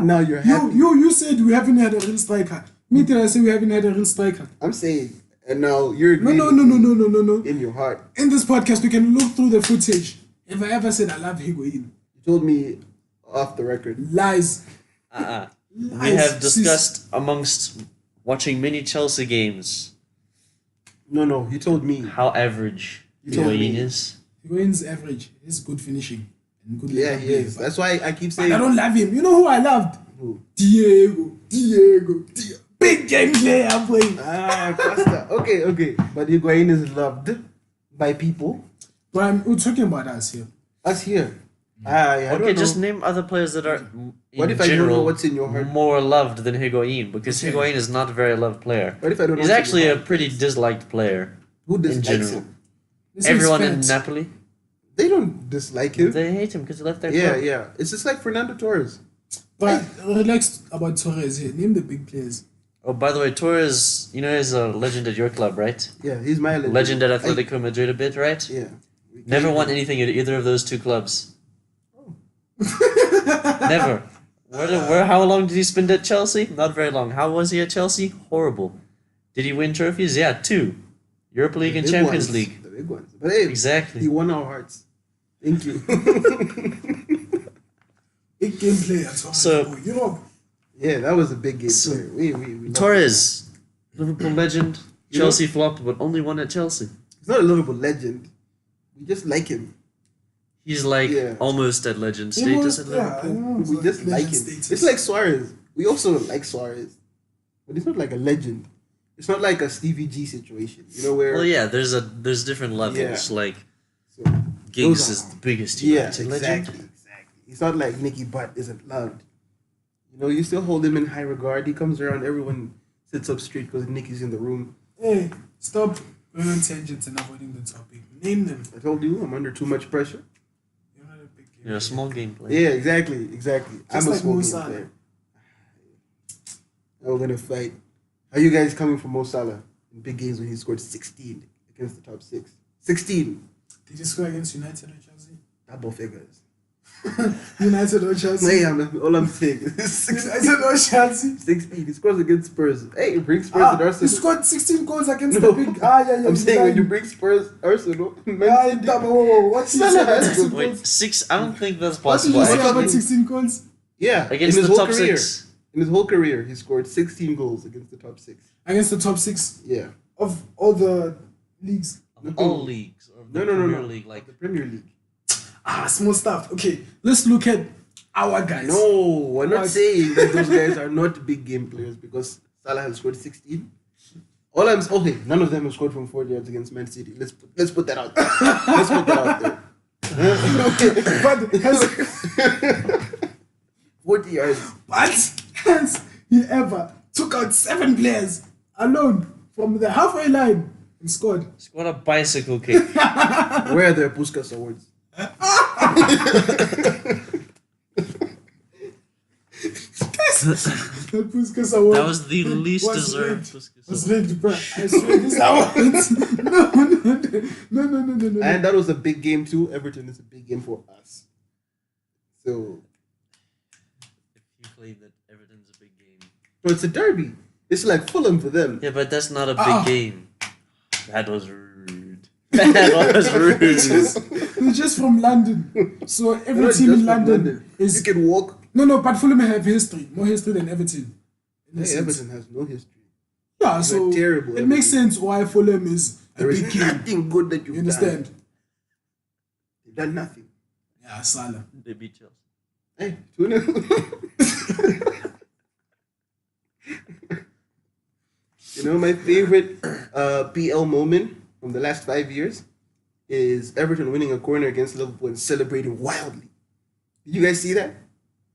Now you're happy. You said we haven't had a real striker. Me did I say we haven't had a real striker? I'm saying, and now you're No. agreeing in your heart. In this podcast, we can look through the footage. If I ever said I love Higuain, You told me off the record. lies. We have discussed amongst watching many Chelsea games No, you told me. how average You told me. Higuain is. Higuain's average. He's good finishing and good. Yeah, left he is. play, That's why I keep but saying. I don't love him. You know who I loved? Who? Diego. Big game player, boy. Costa. Okay. But Higuain is loved by people. But we're talking about us here. Us here. I don't Okay, know. just name other players that are, What in if I don't know general, what's in your heart? more loved than Higuain? Because Okay. Higuain is not a very loved player. What if I don't know He's what's actually in a your heart? pretty disliked player. Who dislikes general. him? This is Everyone in facts. Napoli. They don't dislike him. They hate him because he left their Yeah, club. yeah. It's just like Fernando Torres. But relax about Torres here. Name the big players. Oh, by the way, Torres, you know, is a legend at your club, right? Yeah, he's my legend. Legend at Atletico Madrid a bit, right? Yeah. Never won anything at either of those two clubs. Oh. Never. How long did he spend at Chelsea? Not very long. How was he at Chelsea? Horrible. Did he win trophies? Yeah, 2. Europa League and big Champions ones, League. The big ones. But hey, Exactly. he won our hearts. Thank you. Big game player. Torres. So- Europe. Yeah, that was a big game So- player. We love Torres, Liverpool legend. You know- Chelsea flopped, but only won at Chelsea. him. He's not a Liverpool legend. We just like him. He's like Yeah. almost at legend Almost, status at yeah, Liverpool. almost We just like him. status. It's like Suarez. We also like Suarez. But he's not like a legend. It's not like a Stevie G situation. You know where Well, yeah, there's different levels. Yeah. Like so, Giggs those is are- the biggest yeah, United exactly, legend. exactly. He's not like Nicky Butt isn't loved. You know, you still hold him in high regard. He comes around, everyone sits up straight because Nicky's in the room. Hey, stop going on tangents and avoiding the topic. Name them. I told you, I'm under too much pressure. You're not a big game You're a player. small game player. Yeah, exactly. I'm a like small Mo game Salah. player. Now we're gonna fight. How you guys coming from Mo Salah in big games when he scored 16 against the top 6? 16 Did you score against United or Chelsea? double figures. United or Chelsea? Hey, all I'm saying is 16. United or Chelsea? 16. He scores against Spurs. Hey, bring Spurs Ah, and he Arsenal. scored 16 goals against No. the big. Yeah. I'm saying when you bring Spurs, Arsenal, Man City, What did you say Salah about has 16 to- Wait, goals? 6? I don't think that's What did possible. you say Actually- about 16 goals? yeah, Against in his the whole top career. 6. In his whole career, he scored 16 goals against the top 6. Against the top 6 Yeah. of all the leagues. Of all leagues. Of the No. Premier League, like the Premier League. Small stuff. Okay, let's look at our guys. No, we're not What? saying that those guys are not big game players because Salah has scored 16. Okay, none of them have scored from 40 yards against Man City. Let's put that out there. Let's put that out there. But has 40 yards. he ever took out 7 players alone from the halfway line and scored? squad a bicycle kick. Where are their Puskas awards? That Puskas award That was the least was deserved. rigged. Was rigged, bro. I swear this awards. No. And that was a big game too. Everton is a big game for us. So, If you claim that Everton's a big game. but it's a derby. It's like Fulham for them. Yeah, but that's not a big Ah. game. That was rude. That was rude. They're just from London. So They're every not team just in from London You is... can walk. No, but Fulham have history. More history than Everton. In a Hey, sense. Everton has no history. Yeah, They're so terrible, it makes Everton. sense why Fulham is a There is big team. nothing good that you've You understand? done. You've done nothing. Yeah, Salah. They beat Chelsea. Hey, 2-0. You know, my favorite PL moment from the last 5 years is Everton winning a corner against Liverpool and celebrating wildly. Did you guys see that?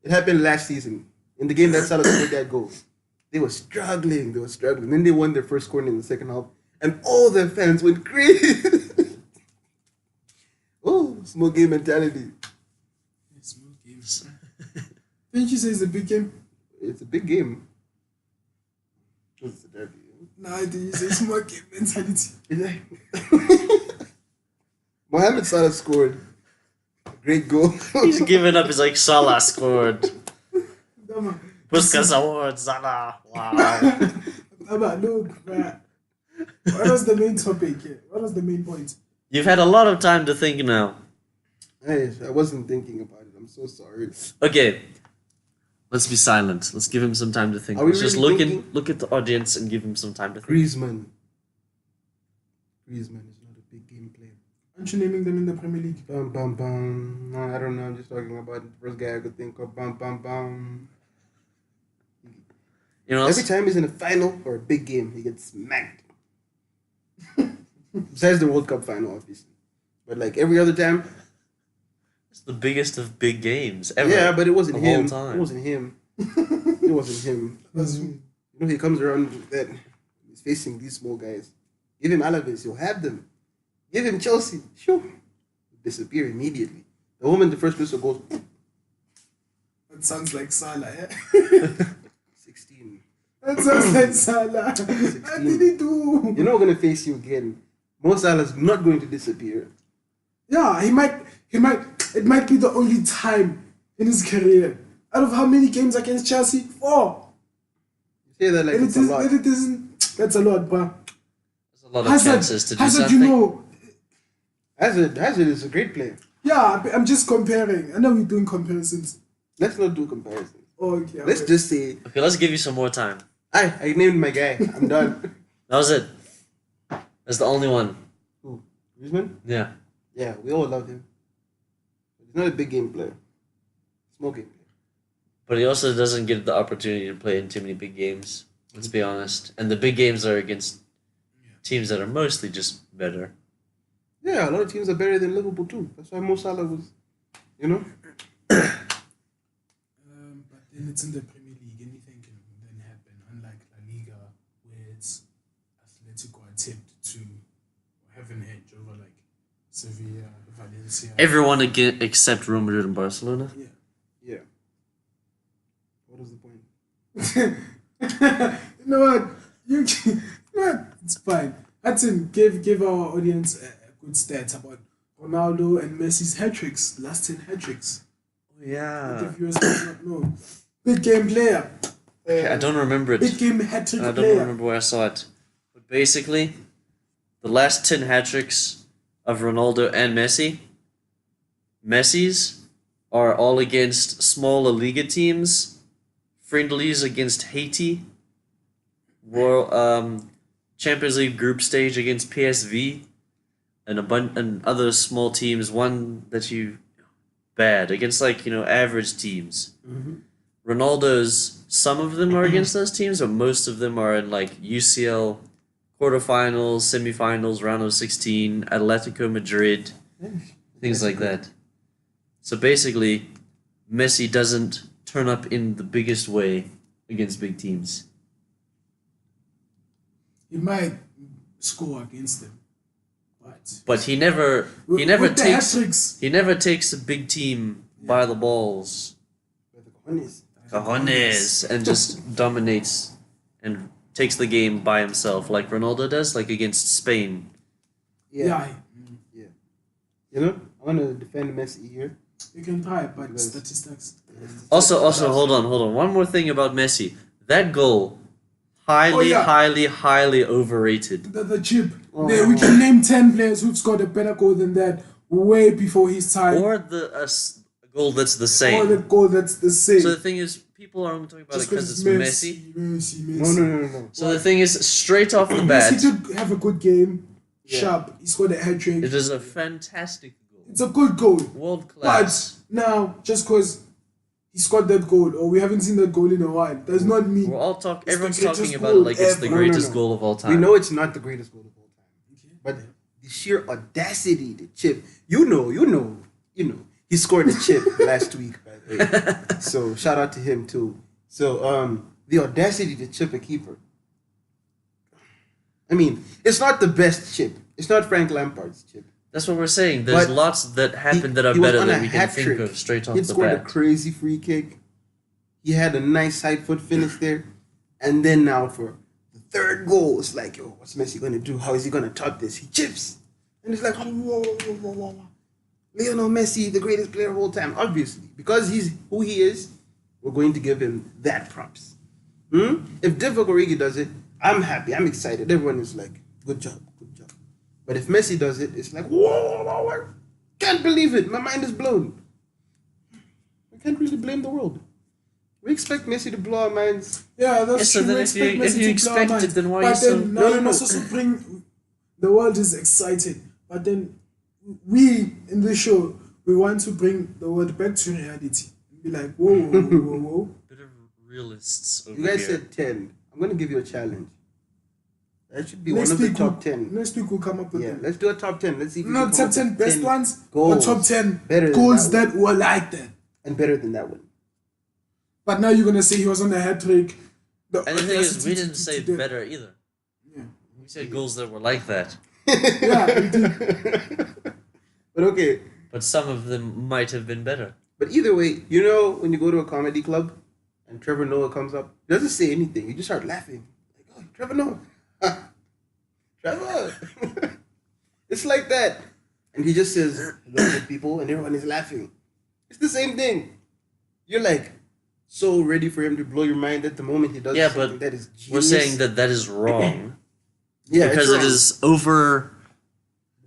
It happened last season in the game that Salah scored that goal. They were struggling. Then they won their first corner in the second half, and all their fans went crazy. Oh, small game mentality. Small games. Didn't you say it's a big game? It's a big game. It's a derby. No, I didn't say small game mentality. It's like Mohamed Salah scored a great goal. He's giving up. He's like, Salah scored. Dama, Puskas award, Salah. Wow. look, man. What was the main topic here? What was the main point? You've had a lot of time to think now. Hey, I wasn't thinking about it. I'm so sorry. Okay. Let's be silent. Let's give him some time to think. Are we Let's just really thinking? look at the audience and give him some time to think. Griezmann is not a big game player. Aren't you naming them in the Premier League? Bum bum bum. No, I don't know. I'm just talking about the first guy I could think of. Bum bum bum. You know, Every time he's in a final or a big game, he gets smacked. Besides the World Cup final, obviously. But like every other time, it's the biggest of big games ever. yeah, but it wasn't the whole him. time. It wasn't him. It wasn't him. You know, he comes around with that. He's facing these small guys. Give him Alaves, he'll have them. Give him Chelsea, sure. disappear immediately. The moment the first whistle goes, That sounds like Salah. 16. That sounds like Salah. What did he do? You're not going to face you again. Mo Salah's not going to disappear. Yeah, he might. It might be the only time in his career. Out of how many games against Chelsea? 4. You say that like And it's a lot. it isn't. That's a lot, but There's a lot of chances to do Hazard, something. you know. Hazard is a great player. Yeah, I'm just comparing. I know we're doing comparisons. Let's not do comparisons. Oh, okay. Let's just say, Okay, let's give you some more time. I named my guy. I'm done. That was it. That's the only one. Who? Griezmann? Yeah. Yeah, we all love him. He's not a big game player. Small game player. But he also doesn't get the opportunity to play in too many big games. Let's be honest. And the big games are against teams that are mostly just better. Yeah, a lot of teams are better than Liverpool too. That's why Mo Salah was, you know. But then it's in the Premier League. Anything can then happen. Unlike La Liga, where it's Atletico attempt to have an edge over like Sevilla, Valencia. Everyone again except Real Madrid and Barcelona. Yeah. Yeah. What was the point? You know what? You know what? It's fine. Hudson, give our audience a good stats about Ronaldo and Messi's hat-tricks. Last 10 hat-tricks. The Yeah. viewers might not know. Big game player. Okay, I don't remember it. Big game hat-trick I don't player. remember where I saw it. But basically, the last 10 hat-tricks of Ronaldo and Messi's are all against smaller Liga teams, friendlies against Haiti, Champions League group stage against PSV, and and other small teams. One that bad against average teams. Ronaldo's, some of them are against those teams, but most of them are in UCL quarterfinals, semifinals, round of 16, Atletico Madrid, things like that. So basically, Messi doesn't turn up in the biggest way against big teams. He might score against them. But he never With the hat-tricks, he never takes a big team by the balls, cojones, and just dominates and takes the game by himself like Ronaldo does, like against Spain. yeah, You know, I want to defend Messi here. you can try, but statistics. Also, hold on. One more thing about Messi. That goal, highly overrated. The chip. Yeah, we can name 10 players who've scored a better goal than that way before his time. Or a goal that's the same. Or the goal that's the same. So the thing is, people are only talking about it because it's Messi. Messi. No. So the thing is, straight off the bat, Messi did have a good game. Yeah. Sharp. He scored a hat-trick. it is a fantastic goal. It's a good goal. World But class. now, just because he scored that goal, or we haven't seen that goal in a while, does not mean Everyone's greatest talking about it goal like it's the ever. greatest No. goal of all time. We know it's not the greatest goal of all time. But the sheer audacity to chip. You know. He scored a chip last week, by the way. So shout out to him too. So the audacity to chip a keeper. I mean, it's not the best chip. It's not Frank Lampard's chip. That's what we're saying. There's But lots that happen that are he was better on than a we can think hat-trick. of straight off He the scored a bat. crazy free kick. He had a nice side foot finish there. And then now for the third goal, it's like, yo, what's Messi going to do? How is he going to top this? He chips. And it's like, whoa. Lionel Messi, the greatest player of all time. Obviously, because he's who he is, we're going to give him that props. If Divock Origi does it, I'm happy. I'm excited. Everyone is like, good job. But if Messi does it, it's like, whoa, I can't believe it. My mind is blown. I can't really blame the world. We expect Messi to blow our minds. Yeah, that's So true. then We if you expect Messi to expect blow our it, then why minds. you But so... then, now you No. must also bring... The world is excited. But then we, in this show, we want to bring the world back to reality. Be like, whoa. Bit of realists over You guys here. said 10. I'm going to give you a challenge. That should be Next one of the week top 10. Next week we'll come up with Yeah, them. let's do a top 10. Let's see if we Not can come top up 10 with best 10 ones, goals or top 10 better than goals that that were like that. and better than that one. But now you're going to say he was on a hat-trick. And the thing is, we didn't say them. better either. Yeah. We said goals that were like that. Yeah, we did. But okay, But some of them might have been better. But either way, you know, when you go to a comedy club and Trevor Noah comes up, he doesn't say anything. You just start laughing. Like, oh, Trevor Noah. Trevor. It's like that. And he just says, hello, good people, and everyone is laughing. It's the same thing. You're like so ready for him to blow your mind at the moment he does something but that is genius. we're saying that is wrong. Yeah, because it's it is over.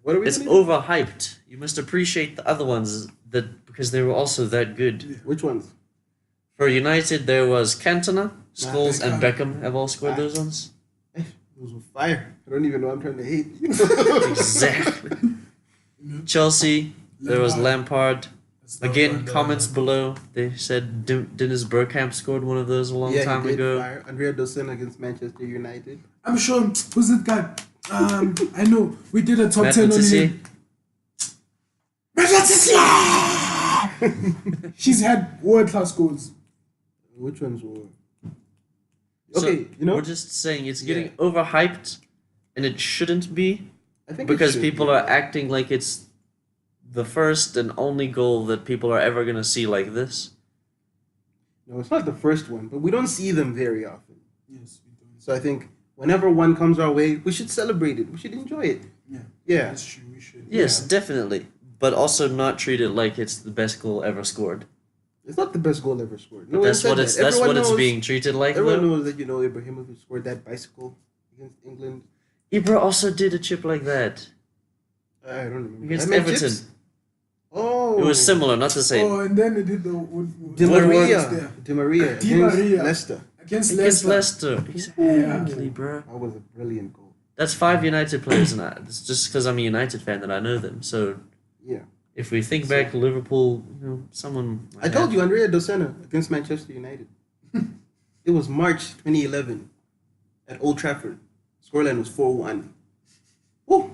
What are we It's gonna do? overhyped. You must appreciate the other ones because they were also that good. Which ones? For United, there was Cantona, Scholes, and Beckham. Beckham have all scored those ones. Those were fire. I don't even know I'm trying to hate. Exactly. Chelsea, there was Lampard. That's not Again, one that comments I- below. They said Dennis Bergkamp scored one of those a long time he did ago. fire. Andrea Dawson against Manchester United. I'm sure. Who's that guy? I know. We did a top Matt 10 on Letizia. him. She's had world-class goals. Which ones were? So, Okay, you know, we're just saying it's getting overhyped, and it shouldn't be I think it because should, people yeah. are acting like it's the first and only goal that people are ever gonna see like this. No, it's not the first one, but we don't see them very often. Yes, we don't. So I think whenever one comes our way, we should celebrate it. We should enjoy it. Yeah. Yeah. That's true. We should. Yes, definitely, but also not treat it like it's the best goal ever scored. It's not the best goal ever scored. No, That's what it's. That's Everyone what it's knows- being treated like. Everyone Though. knows that Ibrahimovic scored that bicycle against England. Ibra also did a chip like that I don't remember. against I meant Everton. chips. Oh, It was similar, not the same. Oh, and then they did the Di what was Maria. there? Di Maria. Di against Maria. Leicester. Against Against Leicester. Leicester, exactly, bro. That was a brilliant goal. That's 5 United players, and it's just because I'm a United fan that I know them. So Yeah. if we think back, Liverpool, someone. I told you, Andrea Dosena against Manchester United. It was March 2011 at Old Trafford. Scoreline was 4-1. Woo!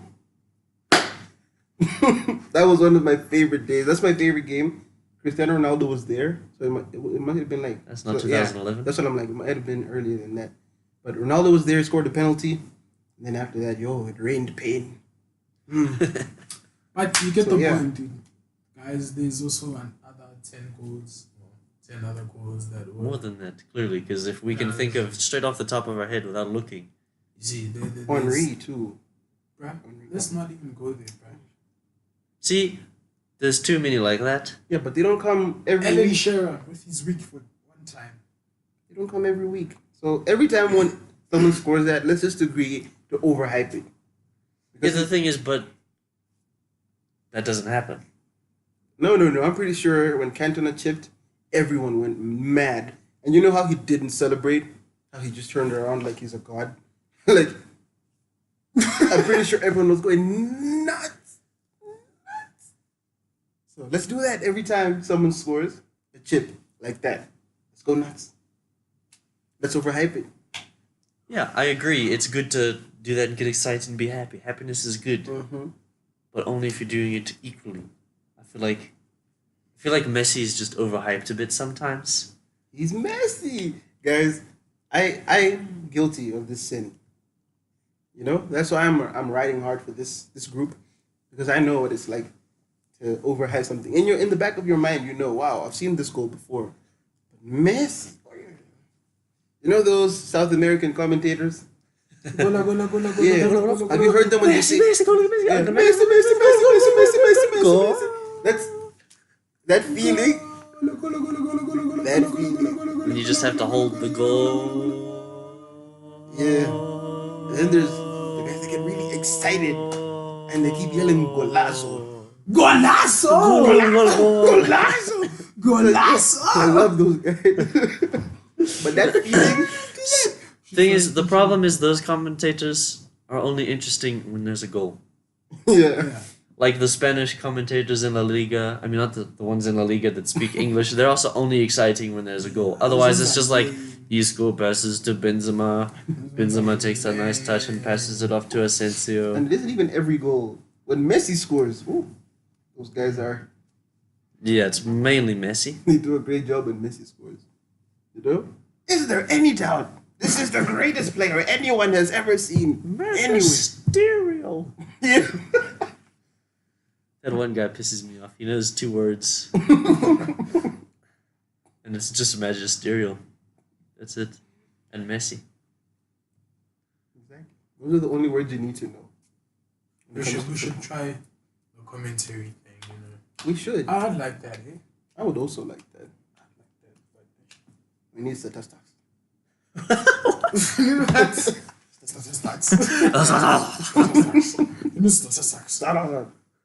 That was one of my favorite days. That's my favorite game. Cristiano Ronaldo was there, so it might have been like... That's not so, yeah, 2011. that's what I'm like. It might have been earlier than that. But Ronaldo was there, scored a penalty. And then after that, it rained pain. But you get So, the yeah. point, dude. Guys, there's also another 10 goals, or 10 other goals that were. More than that, clearly, because if we can Yeah. think of straight off the top of our head without looking. You see, there's, Henry, too. bruh, let's not even go there, bruh. See, there's too many like that. Yeah, but they don't come every Alan week. Shearer with his weak foot one time. They don't come every week. So every time when someone scores that, let's just agree to overhype it. Yeah, Because the thing is, but that doesn't happen. no. I'm pretty sure when Cantona chipped, everyone went mad. And you know how he didn't celebrate? How he just turned around like he's a god? Like, I'm pretty sure everyone was going nuts. So let's do that every time someone scores a chip like that. Let's go nuts. Let's overhype it. Yeah, I agree. It's good to do that and get excited and be happy. Happiness is good, Mm-hmm. but only if you're doing it equally. I feel like Messi is just overhyped a bit sometimes. He's messy. Guys, I'm guilty of this sin. You know? That's why I'm riding hard for this group. Because I know what it's like to overhype something. In the back of your mind, you know, wow, I've seen this goal before. But Messi. You know those South American commentators? Gola, gola, gola, gola, Yeah. gola, gola, Have you heard them when they say Messi, Yeah, Messi. That's that feeling. That feeling. And you just have to hold the goal. Yeah. And then there's the guys that get really excited and they keep yelling golazo. Golazo! Golazo! Golazo! I love those guys. But that feeling. Thing is, the problem is those commentators are only interesting when there's a goal. Yeah. Like the Spanish commentators in La Liga, I mean, not the ones in La Liga that speak English, they're also only exciting when there's a goal. Otherwise, it's just like, you score passes to Benzema, Benzema takes a nice touch and passes it off to Asensio. And it isn't even every goal. When Messi scores, ooh, those guys Yeah, it's mainly Messi. they do a great job when Messi scores. You know? Is there any doubt? This is the greatest player anyone has ever seen. Anyway. Stereo. Yeah. That one guy pisses me off. He knows 2 words. And it's just magisterial. That's it. And Messi. Exactly. Those are the only words you need to know. We should try the commentary thing, you know. We should. I'd like that, eh? I would also like that. I'd like that, but We need statistics. you know that. Statistics. You know statistics.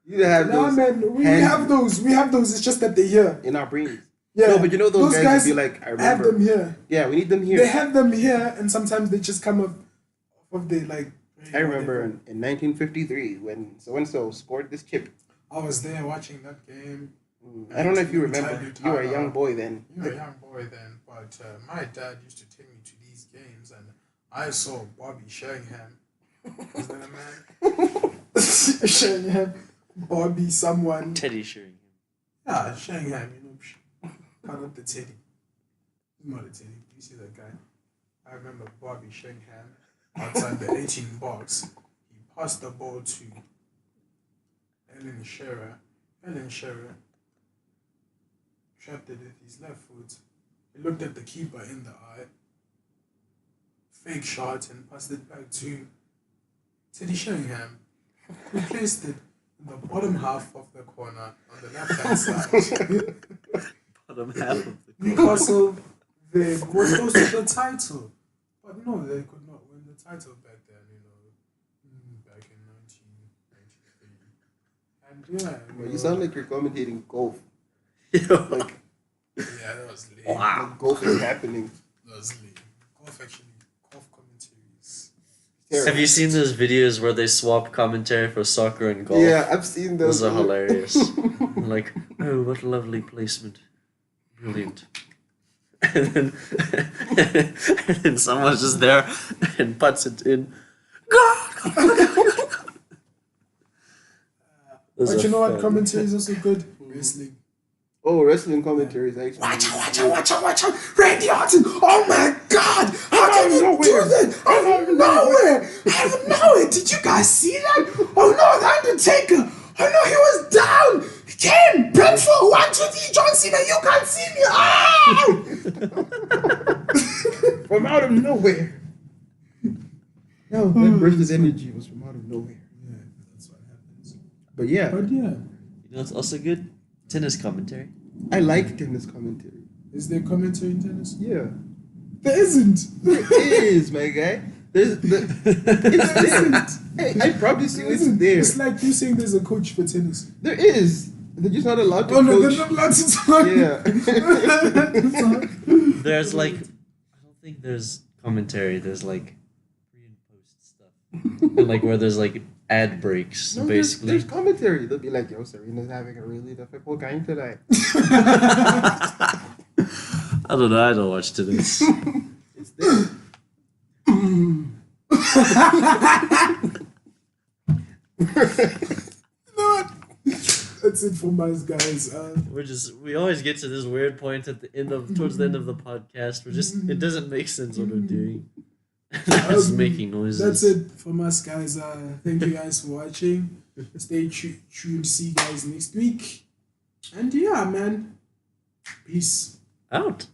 You have Nah, those man, we have those. We have those. It's just that they're here. in our brains. Yeah. No, but you know those guys would be like, I have remember. them here. Yeah, we need them here. They have them here, and sometimes they just come up of the like. I remember in 1953 when so and so scored this chip. I was there watching that game. I don't know if you Let me remember. tell you, You were a Tyler, young boy then. You were a young boy then, but my dad used to take me to these games, and I saw Bobby Sheringham. Is that a man? Sheringham, Bobby, someone. Teddy Sheringham. Yeah, Sheringham, you know, kind of the Teddy. He's not a Teddy. You see that guy? I remember Bobby Sheringham outside the 18 box. He passed the ball to Ellen Shearer. Ellen Shearer trapped it with his left foot. He looked at the keeper in the eye. Fake shot and passed it back to Teddy Sheringham, who placed it in the bottom half of the corner on the left hand side. Bottom half of the Newcastle, they were close to the title, but no, they could not win the title back then, you know, back in 1993. And yeah, Well, you sound like you're commentating golf. Like, yeah, that was late. Wow. like golf is happening. That was late. Golf commentaries. Have you seen those videos where they swap commentary for soccer and golf? Yeah, I've seen those. Those are hilarious. Like, oh, what lovely placement. Brilliant. And then someone's just there and puts it in. Those But are you know what fun. commentary is also good? Wrestling. Oh, wrestling commentaries actually. Watch out. Randy Orton. Oh my God. How can you do that? Out of nowhere. Did you guys see that? Oh no, the Undertaker. Oh no, he was down. Ken, Brentford, 1, 2, 3, John Cena, you can't see me. Ah! From out of nowhere. No, that burst of energy was from out of nowhere. Yeah, that's what happens. But yeah, But yeah, You know what's also good? Tennis commentary. I like tennis commentary. is there commentary in tennis? Yeah. There isn't. There is, my guy. It's there. Hey, I probably see it's there. It's like you saying there's a coach for tennis. There is. They're just not allowed to Oh no, coach. they're not allowed to talk. Yeah. There's like, I don't think there's commentary. There's like pre and post stuff. And like where there's like ad breaks, No, basically. there's commentary. They'll be like, yo, Serena's having a really difficult game today. I don't know. I don't watch tennis. It's there. That's it for us, guys. We always get to this weird point at the end of towards the end of the podcast. It doesn't make sense what we're doing. Just making noises. That's it from us, guys. Thank you guys for watching. Stay tuned. See you guys next week. And yeah, man. Peace. Out.